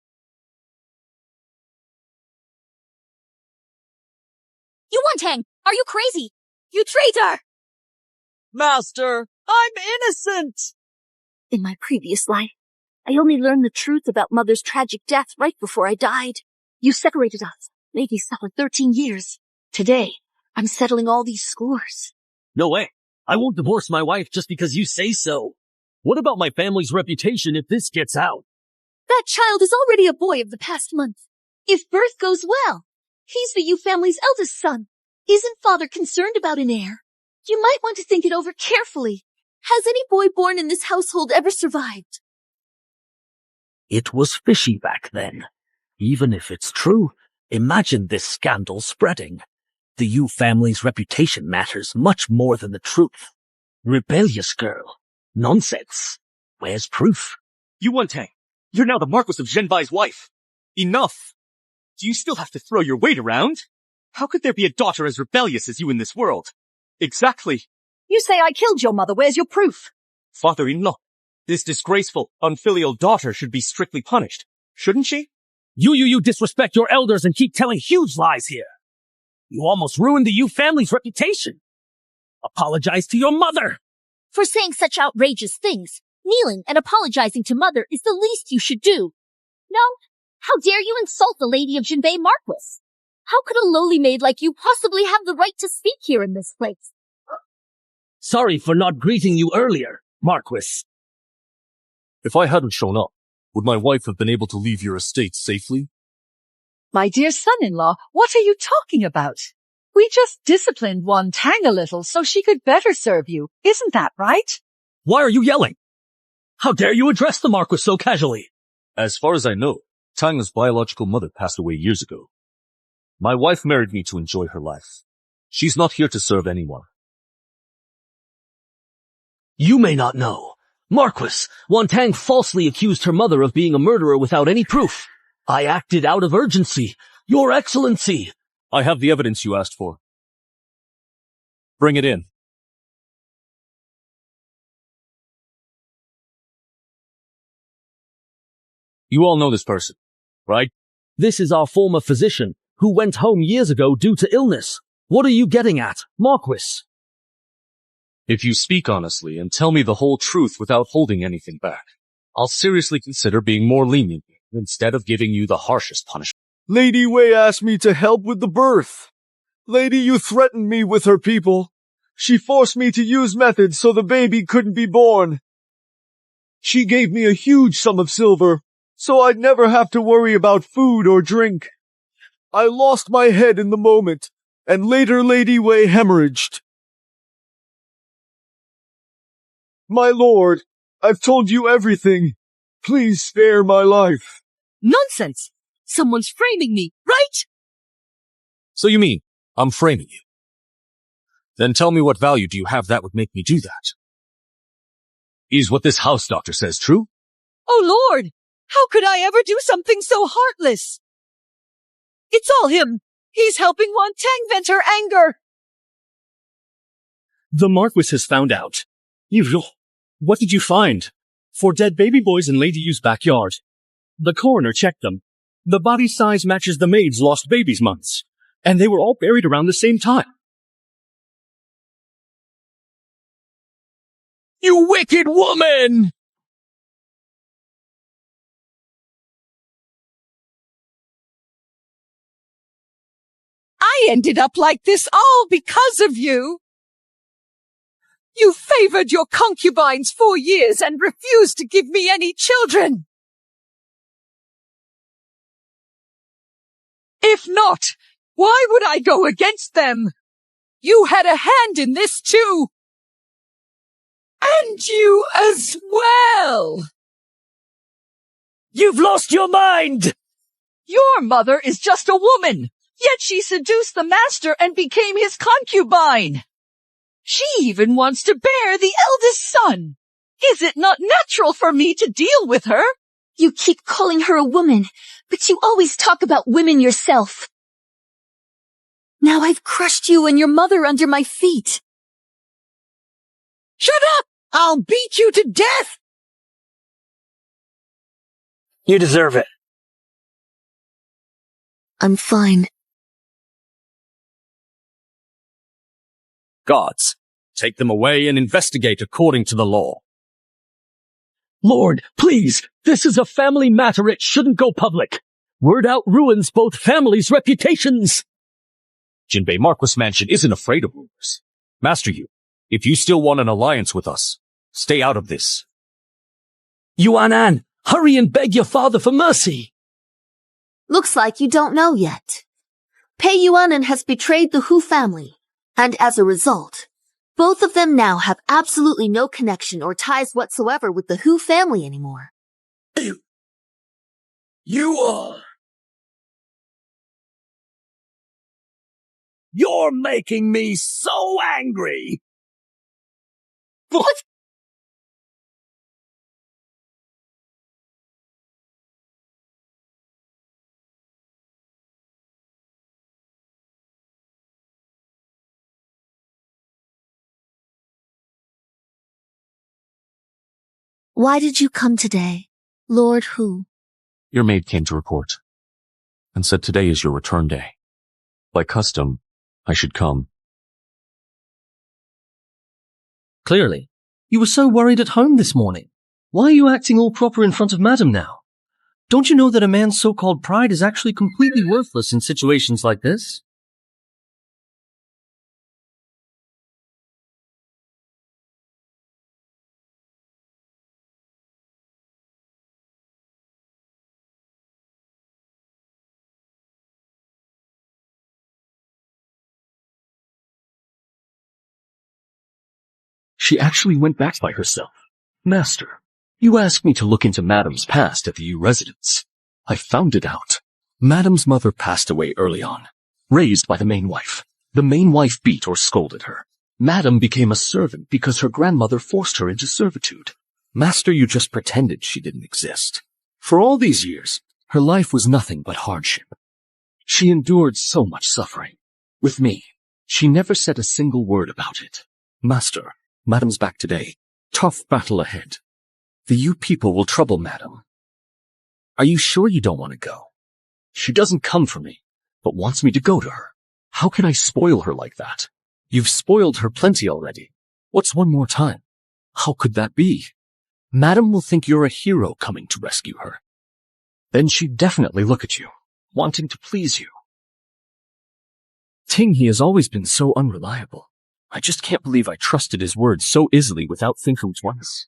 Speaker 13: Yuan-Tang, are you crazy? You traitor!
Speaker 21: Master, I'm innocent!
Speaker 5: In my previous life, I only learned the truth about Mother's tragic death right before I died. You separated us, made me suffer 13 years. Today, I'm settling all these scores.
Speaker 22: No way. I won't divorce my wife just because you say so. What about my family's reputation if this gets out?
Speaker 5: That child is already a boy of the past month. If birth goes well, he's the Yu family's eldest son. Isn't father concerned about an heir? You might want to think it over carefully. Has any boy born in this household ever survived?
Speaker 22: It was fishy back then. Even if it's true, imagine this scandal spreading. The Yu family's reputation matters much more than the truth. Rebellious girl. Nonsense. Where's proof?
Speaker 6: Yuan-Tang, you're now the Marquis of Zhenbai's wife. Enough! Do you still have to throw your weight around? How could there be a daughter as rebellious as you in this world? Exactly.
Speaker 3: You say I killed your mother. Where's your proof?
Speaker 6: Father-in-law, this disgraceful, unfilial daughter should be strictly punished, shouldn't she?
Speaker 7: You disrespect your elders and keep telling huge lies here. You almost ruined the Yu family's reputation. Apologize to your mother.
Speaker 13: For saying such outrageous things, kneeling and apologizing to Mother is the least you should do. No, how dare you insult the Lady of Jinbei Marquis? How could a lowly maid like you possibly have the right to speak here in this place?
Speaker 22: Sorry for not greeting you earlier, Marquis.
Speaker 8: If I hadn't shown up, would my wife have been able to leave your estate safely?
Speaker 3: My dear son-in-law, what are you talking about? We just disciplined Yuan-Tang a little so she could better serve you. Isn't that right?
Speaker 22: Why are you yelling? How dare you address the Marquis so casually?
Speaker 8: As far as I know, Tang's biological mother passed away years ago. My wife married me to enjoy her life. She's not here to serve anyone.
Speaker 22: You may not know. Marquis, Yuan-Tang falsely accused her mother of being a murderer without any proof. I acted out of urgency. Your Excellency!
Speaker 8: I have the evidence you asked for. Bring it in. You all know this person, right?
Speaker 22: This is our former physician, who went home years ago due to illness. What are you getting at, Marquis?
Speaker 8: If you speak honestly and tell me the whole truth without holding anything back, I'll seriously consider being more lenient instead of giving you the harshest punishment.
Speaker 11: Lady Wei asked me to help with the birth. Lady Yu threatened me with her people. She forced me to use methods so the baby couldn't be born. She gave me a huge sum of silver, so I'd never have to worry about food or drink. I lost my head in the moment, and later Lady Wei hemorrhaged. My lord, I've told you everything. Please spare my life.
Speaker 4: Nonsense! Someone's framing me, right?
Speaker 8: So you mean, I'm framing you? Then tell me what value do you have that would make me do that? Is what this house doctor says true?
Speaker 3: Oh Lord! How could I ever do something so heartless? It's all him! He's helping Yuan-Tang vent her anger!
Speaker 9: The Marquis has found out. What did you find? 4 dead baby boys in Lady Yu's backyard. The coroner checked them. The body size matches the maid's lost baby's months, and they were all buried around the same time.
Speaker 7: You wicked woman!
Speaker 10: I ended up like this all because of you. You favored your concubines 4 years and refused to give me any children. If not, why would I go against them? You had a hand in this too. And you as well.
Speaker 15: You've lost your mind!
Speaker 10: Your mother is just a woman, yet she seduced the master and became his concubine. She even wants to bear the eldest son. Is it not natural for me to deal with her?
Speaker 5: You keep calling her a woman, but you always talk about women yourself.
Speaker 2: Now I've crushed you and your mother under my feet.
Speaker 10: Shut up! I'll beat you to death!
Speaker 15: You deserve it.
Speaker 2: I'm fine.
Speaker 8: Guards, take them away and investigate according to the law.
Speaker 9: Lord, please, this is a family matter. It shouldn't go public. Word out ruins both families' reputations.
Speaker 8: Jinbei Marquis Mansion isn't afraid of rumors. Master Yu, if you still want an alliance with us, stay out of this.
Speaker 9: Yuan-an, hurry and beg your father for mercy.
Speaker 13: Looks like you don't know yet. Pei Yuanan has betrayed the Hu family, and as a result, both of them now have absolutely no connection or ties whatsoever with the Hu family anymore.
Speaker 15: You are... You're making me so angry!
Speaker 10: What?
Speaker 13: Why did you come today, Lord Hu?
Speaker 19: Your maid came to report, and said today is your return day. By custom, I should come.
Speaker 9: Clearly. You were so worried at home this morning. Why are you acting all proper in front of Madam now? Don't you know that a man's so-called pride is actually completely worthless in situations like this?
Speaker 6: She actually went back by herself. Master, you asked me to look into Madam's past at the U residence. I found it out. Madam's mother passed away early on, raised by the main wife. The main wife beat or scolded her. Madam became a servant because her grandmother forced her into servitude. Master, you just pretended she didn't exist. For all these years, her life was nothing but hardship. She endured so much suffering. With me, she never said a single word about it. Master, Madam's back today. Tough battle ahead. The U people will trouble Madam. Are you sure you don't want to go? She doesn't come for me, but wants me to go to her. How can I spoil her like that? You've spoiled her plenty already. What's one more time? How could that be? Madam will think you're a hero coming to rescue her. Then she'd definitely look at you, wanting to please you. Ting He has always been so unreliable. I just can't believe I trusted his words so easily without thinking twice.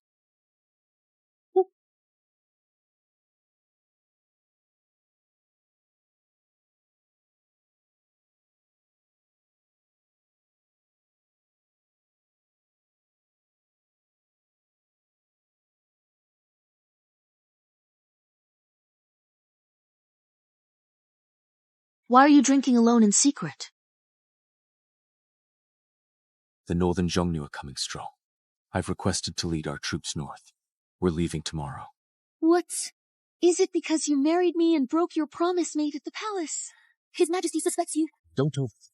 Speaker 5: Why are you drinking alone in secret?
Speaker 19: The northern Zhongnu are coming strong. I've requested to lead our troops north. We're leaving tomorrow.
Speaker 13: What? Is it because you married me and broke your promise made at the palace? His Majesty suspects you.
Speaker 19: Don't overthink.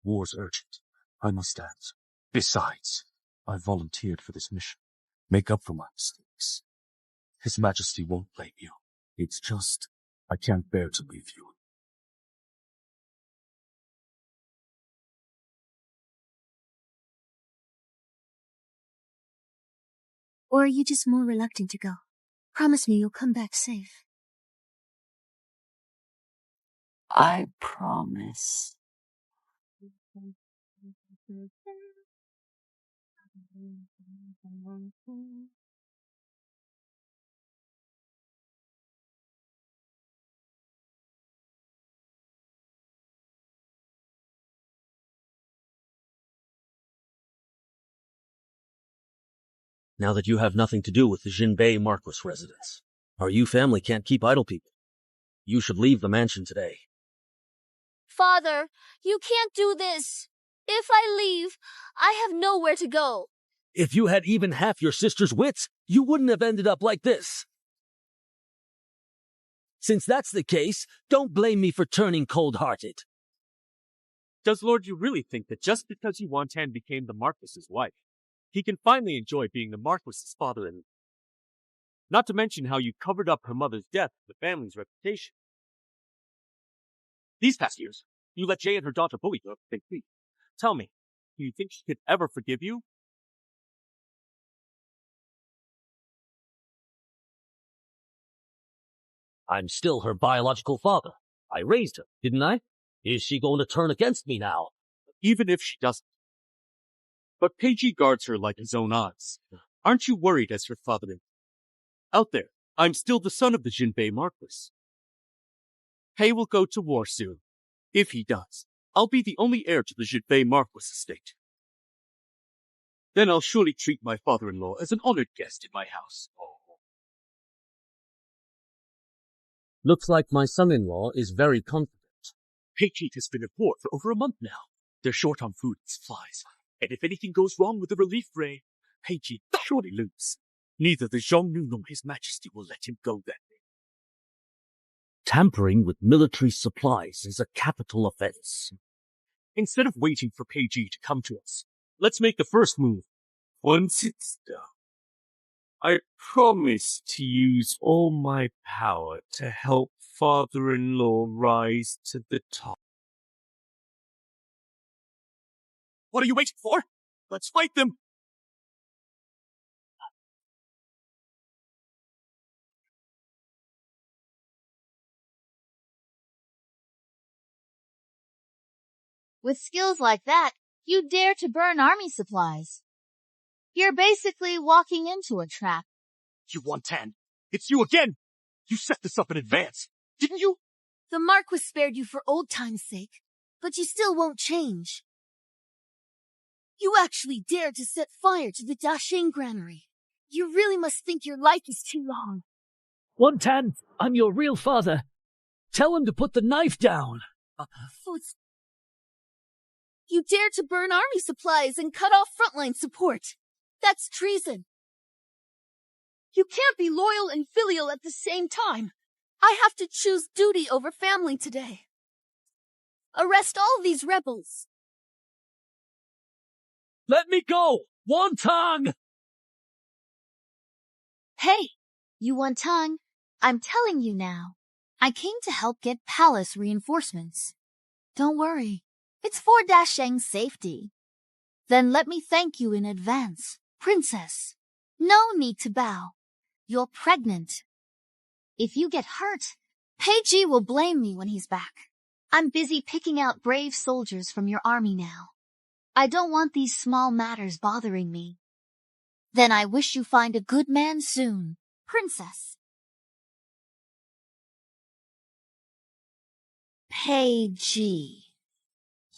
Speaker 19: War's urgent. I must act. Besides, I volunteered for this mission. Make up for my mistakes. His Majesty won't blame you. It's just, I can't bear to leave you.
Speaker 13: Or are you just more reluctant to go? Promise me you'll come back safe.
Speaker 23: I promise.
Speaker 22: Now that you have nothing to do with the Jinbei Marquis residence, our Yu family can't keep idle people. You should leave the mansion today.
Speaker 13: Father, you can't do this. If I leave, I have nowhere to go.
Speaker 22: If you had even half your sister's wits, you wouldn't have ended up like this. Since that's the case, don't blame me for turning cold-hearted.
Speaker 6: Does Lord Yu really think that just because Yuan-Tan became the Marquis's wife, he can finally enjoy being the Marquis's father-in-law? Not to mention how you covered up her mother's death for the family's reputation. These past years, you let Jay and her daughter bully you up Big Feet. Tell me, do you think she could ever forgive you?
Speaker 22: I'm still her biological father. I raised her, didn't I? Is she going to turn against me now?
Speaker 6: Even if she doesn't. But Peiji guards her like his own eyes. Aren't you worried as her father-in-law? Out there, I'm still the son of the Jinbei Marquis. Pei will go to war soon. If he does, I'll be the only heir to the Jinbei Marquis estate. Then I'll surely treat my father-in-law as an honored guest in my house.
Speaker 22: Looks like my son-in-law is very confident.
Speaker 6: Peiji has been at war for over a month now. They're short on food and supplies. And if anything goes wrong with the relief ray, Peiji will surely lose. Neither the Zhongnu nor His Majesty will let him go then.
Speaker 22: Tampering with military supplies is a capital offense.
Speaker 6: Instead of waiting for Peiji to come to us, let's make the first move. Once it's done, I promise to use all my power to help father-in-law rise to the top. What are you waiting for? Let's fight them!
Speaker 14: With skills like that, you dare to burn army supplies. You're basically walking into a trap.
Speaker 6: Yuan-Tan, it's you again! You set this up in advance, didn't you?
Speaker 13: The Marquis spared you for old time's sake, but you still won't change. You actually dared to set fire to the Dasheng granary. You really must think your life is too long.
Speaker 7: Yuan-Tan, I'm your real father. Tell him to put the knife down.
Speaker 13: You dare to burn army supplies and cut off frontline support. That's treason.
Speaker 4: You can't be loyal and filial at the same time.
Speaker 13: I have to choose duty over family today. Arrest all these rebels.
Speaker 7: Let me go! Yuan-Tan!
Speaker 14: Hey, Yuan-Tan, I'm telling you now. I came to help get palace reinforcements. Don't worry, it's for Dasheng's safety. Then let me thank you in advance, Princess. No need to bow. You're pregnant. If you get hurt, Peiji will blame me when he's back. I'm busy picking out brave soldiers from your army now. I don't want these small matters bothering me. Then I wish you find a good man soon, Princess. Peiji,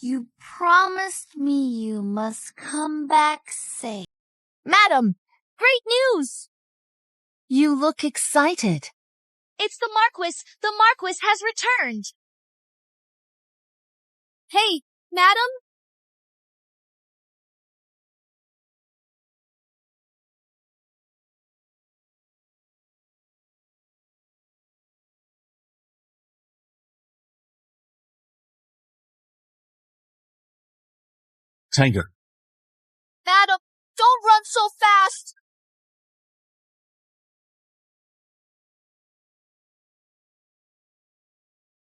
Speaker 14: you promised me you must come back safe.
Speaker 13: Madam, great news!
Speaker 14: You look excited.
Speaker 4: It's the Marquis! The Marquis has returned! Hey, madam?
Speaker 19: Tanger.
Speaker 4: Madam, don't run so fast!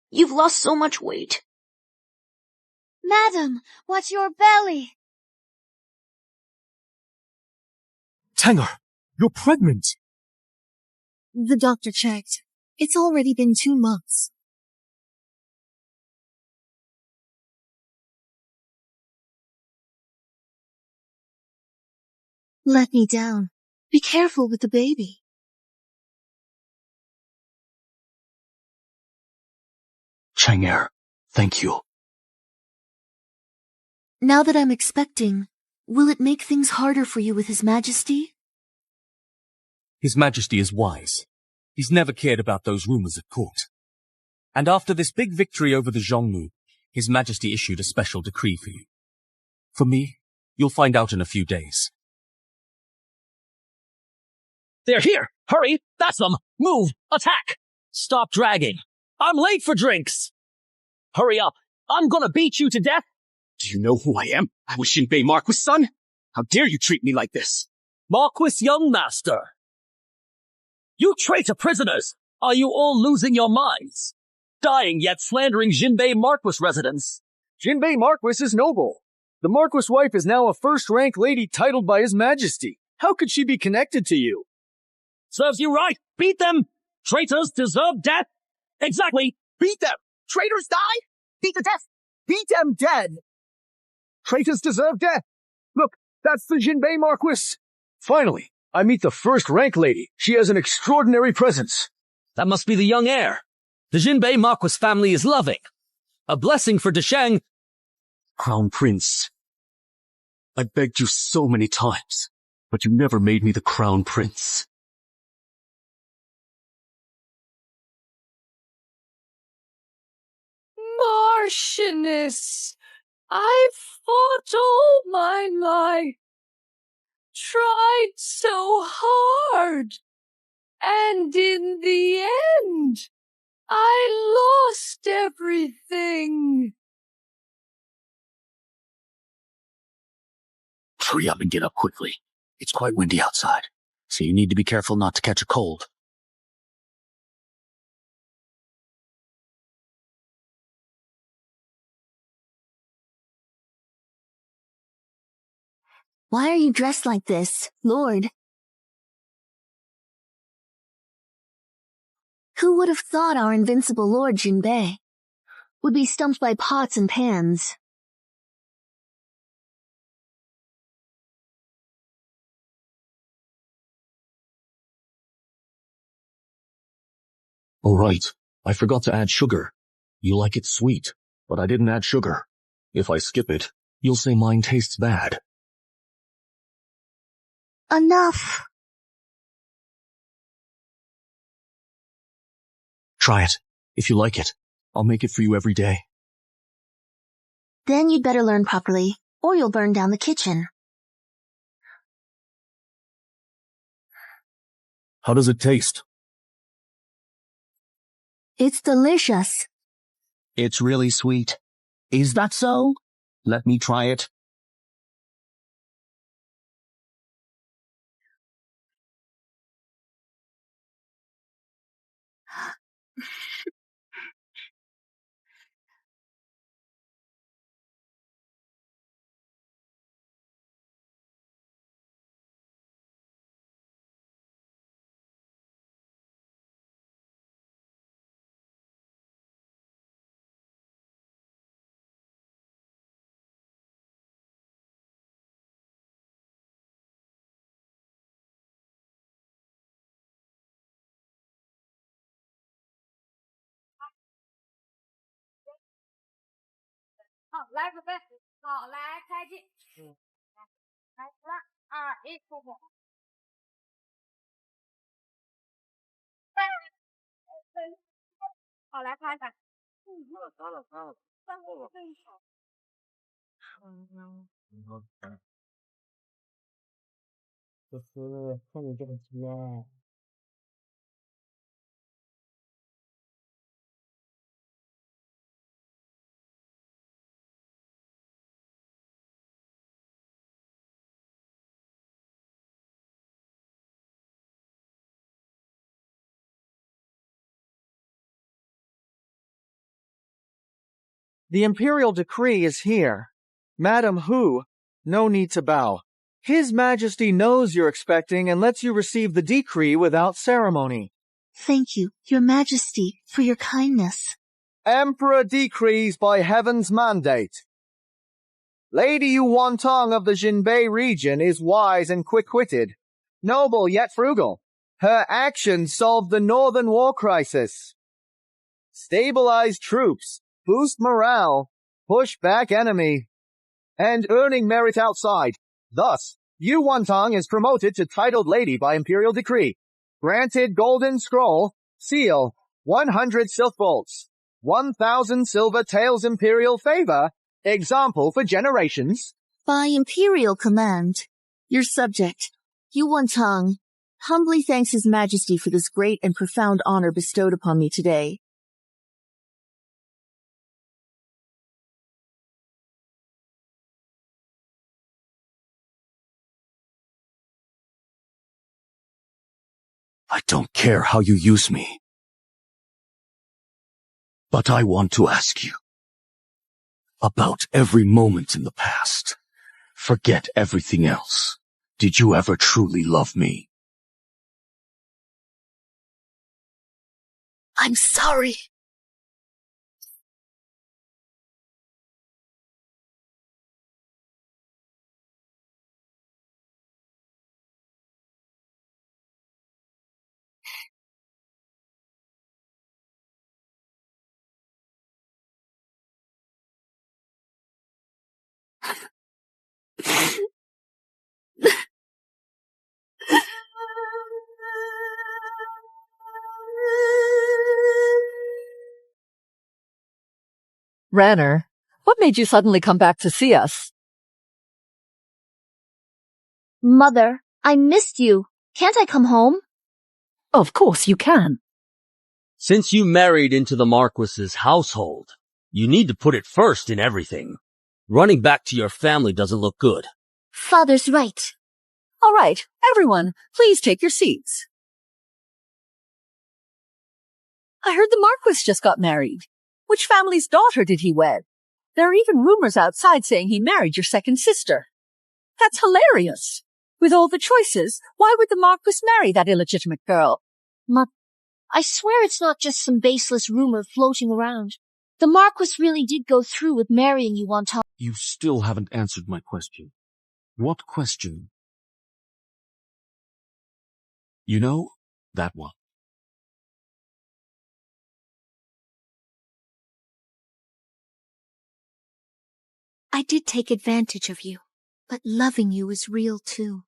Speaker 5: You've lost so much weight.
Speaker 14: Madam, what's your belly?
Speaker 11: Tanger, you're pregnant.
Speaker 1: The doctor checked. It's already been 2 months.
Speaker 13: let me down. Be careful with the baby.
Speaker 19: Chang'er, thank you.
Speaker 2: Now that I'm expecting, will it make things harder for you with His Majesty?
Speaker 8: His Majesty is wise. He's never cared about those rumors at court. And after this big victory over the Zhongmu, His Majesty issued a special decree for you. For me, you'll find out in a few days.
Speaker 9: They're here! Hurry! That's them! Move! Attack! Stop dragging! I'm late for drinks! Hurry up! I'm gonna beat you to death!
Speaker 6: Do you know who I am? I was Jinbei Marquis' son? How dare you treat me like this?
Speaker 9: Marquis Young Master! You traitor prisoners! Are you all losing your minds? Dying yet slandering Jinbei Marquis residence.
Speaker 7: Jinbei Marquis is noble. The Marquis' wife is now a first-rank lady titled by His Majesty. How could she be connected to you?
Speaker 9: Serves you right! Beat them! Traitors deserve death! Exactly!
Speaker 16: Beat them! Traitors die? Beat to death! Beat them dead!
Speaker 7: Traitors deserve death! Look, that's the Jinbei Marquis! Finally, I meet the first-rank lady. She has an extraordinary presence.
Speaker 9: That must be the young heir. The Jinbei Marquis family is loving. A blessing for Desheng.
Speaker 6: Crown Prince, I begged you so many times, but you never made me the Crown Prince.
Speaker 10: Marchioness, I've fought all my life, tried so hard, and in the end, I lost everything.
Speaker 19: Hurry up and get up quickly. It's quite windy outside, so you need to be careful not to catch a cold.
Speaker 2: Why are you dressed like this, Lord? Who would have thought our invincible Lord Jinbei would be stumped by pots and pans?
Speaker 19: Oh right, I forgot to add sugar. You like it sweet, but I didn't add sugar. If I skip it, you'll say mine tastes bad.
Speaker 2: Enough.
Speaker 19: Try it. If you like it, I'll make it for you every day.
Speaker 2: Then you'd better learn properly, or you'll burn down the kitchen.
Speaker 19: How does it taste?
Speaker 2: It's delicious.
Speaker 15: It's really sweet. Is that so? Let me try it.
Speaker 17: Họ lái vào đây, họ lái khai chị. Lái lái, ít không bỏ. Họ lái khai cả.
Speaker 23: The imperial decree is here. Madam Hu, no need to bow. His Majesty knows you're expecting and lets you receive the decree without ceremony.
Speaker 2: Thank you, Your Majesty, for your kindness.
Speaker 23: Emperor decrees by heaven's mandate. Lady Yu Wantong of the Jinbei region is wise and quick-witted, noble yet frugal. Her actions solved the Northern War crisis. Stabilize troops, boost morale, push back enemy, and earning merit outside. Thus, Yu Wantong is promoted to titled lady by imperial decree. Granted golden scroll, seal, 100 silk bolts, 1,000 silver tails imperial favor, example for generations.
Speaker 5: By imperial command, your subject, Yu Wantong, humbly thanks His Majesty for this great and profound honor bestowed upon me today.
Speaker 19: I don't care how you use me. But I want to ask you about every moment in the past. Forget everything else. Did you ever truly love me?
Speaker 2: I'm sorry.
Speaker 3: Ranner, what made you suddenly come back to see us?
Speaker 13: Mother, I missed you. Can't I come home?
Speaker 3: Of course you can.
Speaker 22: Since you married into the Marquis's household, you need to put it first in everything. Running back to your family doesn't look good.
Speaker 13: Father's right.
Speaker 3: All right, everyone, please take your seats. I heard the Marquis just got married. Which family's daughter did he wed? There are even rumors outside saying he married your second sister. That's hilarious. With all the choices, why would the Marquis marry that illegitimate girl?
Speaker 13: I swear it's not just some baseless rumor floating around. The Marquis really did go through with marrying Yu Wantong.
Speaker 6: You still haven't answered my question. What question? You know, that one.
Speaker 2: I did take advantage of you, but loving you is real too.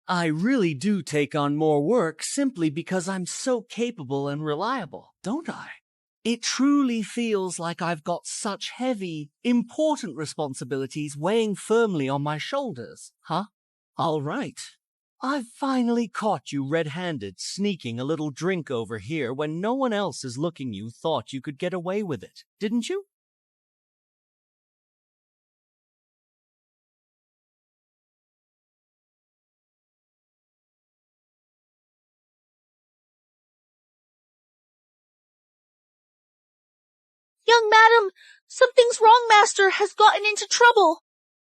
Speaker 12: I really do take on more work simply because I'm so capable and reliable, don't I? It truly feels like I've got such heavy, important responsibilities weighing firmly on my shoulders, huh? All right. I've finally caught you red-handed sneaking a little drink over here when no one else is looking. You thought you could get away with it, didn't you?
Speaker 5: Young madam, something's wrong, master has gotten into trouble.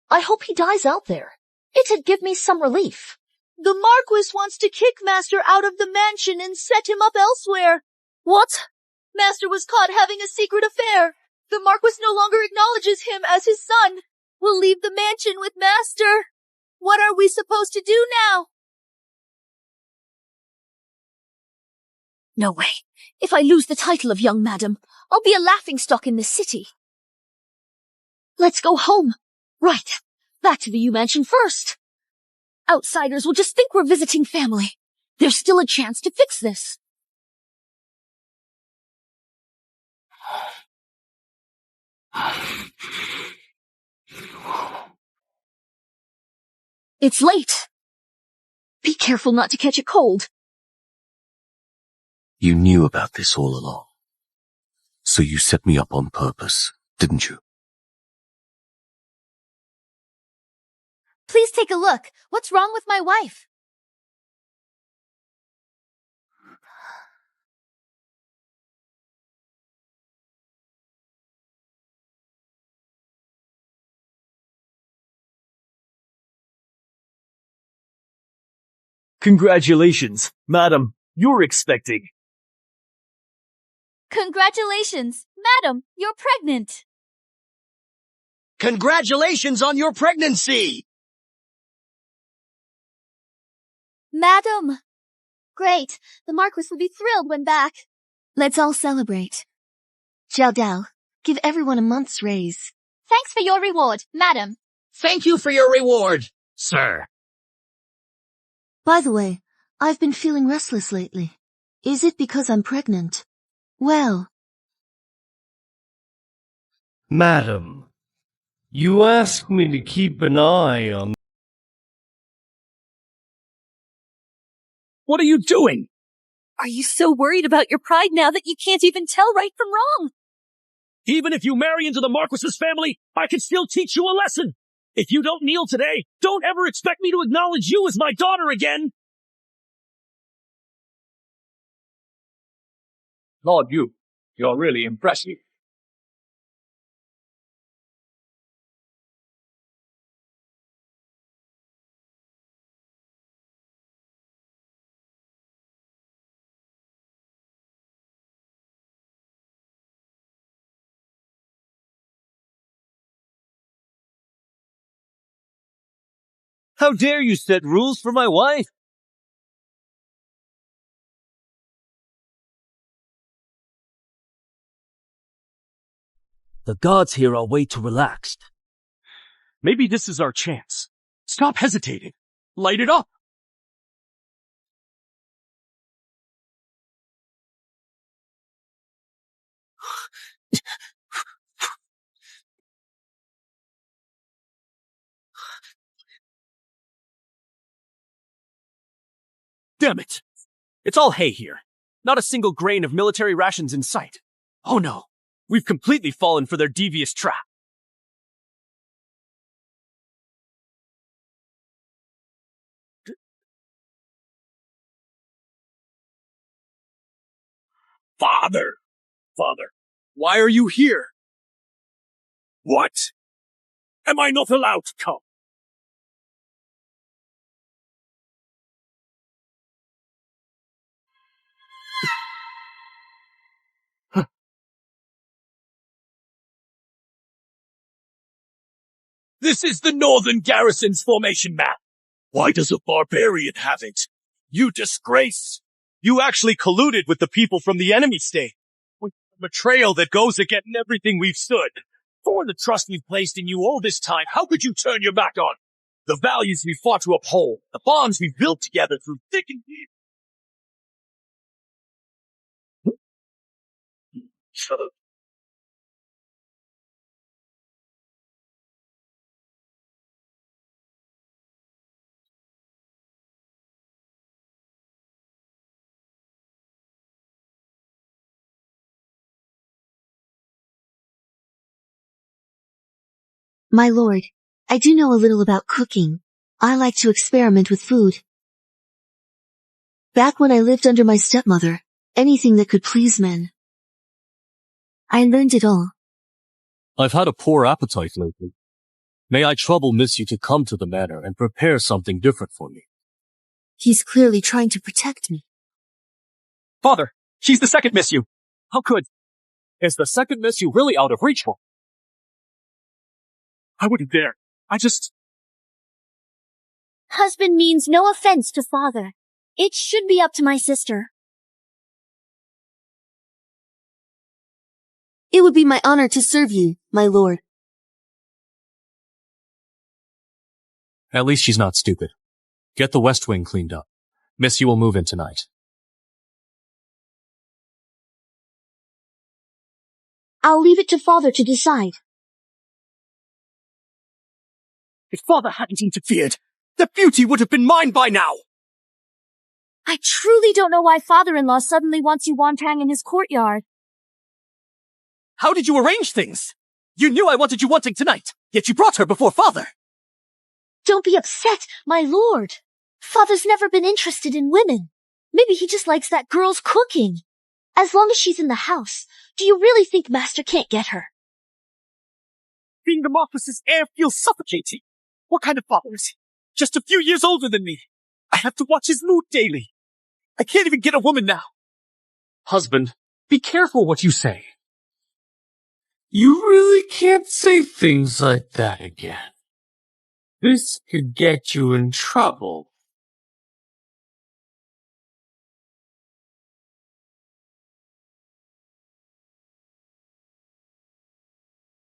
Speaker 5: I hope he dies out there. It'd give me some relief.
Speaker 4: The Marquis wants to kick Master out of the mansion and set him up elsewhere.
Speaker 5: What?
Speaker 4: Master was caught having a secret affair. The Marquis no longer acknowledges him as his son. We'll leave the mansion with Master. What are we supposed to do now?
Speaker 5: No way. If I lose the title of young madam, I'll be a laughingstock in this city. Let's go home. Right. Back to the Yu Mansion first. Outsiders will just think we're visiting family. There's still a chance to fix this. It's late. Be careful not to catch a cold.
Speaker 19: You knew about this all along. So you set me up on purpose, didn't you?
Speaker 14: Please take a look. What's wrong with my wife?
Speaker 11: Congratulations, madam. You're expecting.
Speaker 14: Congratulations, madam, you're pregnant.
Speaker 16: Congratulations on your pregnancy!
Speaker 13: Madam!
Speaker 14: Great, the Marquis will be thrilled when back.
Speaker 2: Let's all celebrate. Jiao Dao, give everyone a month's raise.
Speaker 14: Thanks for your reward, madam.
Speaker 16: Thank you for your reward, sir.
Speaker 2: By the way, I've been feeling restless lately. Is it because I'm pregnant? Well,
Speaker 18: Madam, you asked me to keep an eye on...
Speaker 6: What are you doing?
Speaker 4: Are you so worried about your pride now that you can't even tell right from wrong?
Speaker 6: Even if you marry into the Marquis's family, I can still teach you a lesson. If you don't kneel today, don't ever expect me to acknowledge you as my daughter again.
Speaker 7: Lord Yu, you're really impressive.
Speaker 9: How dare you set rules for my wife?
Speaker 22: The guards here are way too relaxed.
Speaker 6: Maybe this is our chance. Stop hesitating. Light it up. Damn it! It's all hay here. Not a single grain of military rations in sight. Oh no, we've completely fallen for their devious trap. Father! Father, why are you here? What? Am I not allowed to come? This is the Northern Garrison's formation map. Why does a barbarian have it? You disgrace! You actually colluded with the people from the enemy state. With betrayal that goes against everything we've stood. For the trust we've placed in you all this time, how could you turn your back on? The values we fought to uphold, the bonds we've built together through thick and thin. Shut up.
Speaker 2: my lord, I do know a little about cooking. I like to experiment with food. Back when I lived under my stepmother, anything that could please men. I learned it all.
Speaker 8: I've had a poor appetite lately. May I trouble Miss you to come to the manor and prepare something different for me?
Speaker 2: He's clearly trying to protect me.
Speaker 6: Father, she's the second Miss You. How could? Is the second Miss You really out of reach for? I wouldn't dare.
Speaker 13: Husband means no offense to father. It should be up to my sister.
Speaker 2: It would be my honor to serve you, my lord.
Speaker 8: At least she's not stupid. Get the West Wing cleaned up. Miss You will move in tonight.
Speaker 13: I'll leave it to father to decide.
Speaker 6: If father hadn't interfered, the beauty would have been mine by now.
Speaker 13: I truly don't know why father-in-law suddenly wants you wandering in his courtyard.
Speaker 6: How did you arrange things? You knew I wanted you wanting tonight, yet you brought her before father.
Speaker 13: Don't be upset, my lord. Father's never been interested in women. Maybe he just likes that girl's cooking. As long as she's in the house, do you really think Master can't get her?
Speaker 6: Being the Marquis's heir feels suffocating. What kind of father is he? Just a few years older than me. I have to watch his mood daily. I can't even get a woman now. Husband, be careful what you say.
Speaker 18: You really can't say things like that again. This could get you in trouble.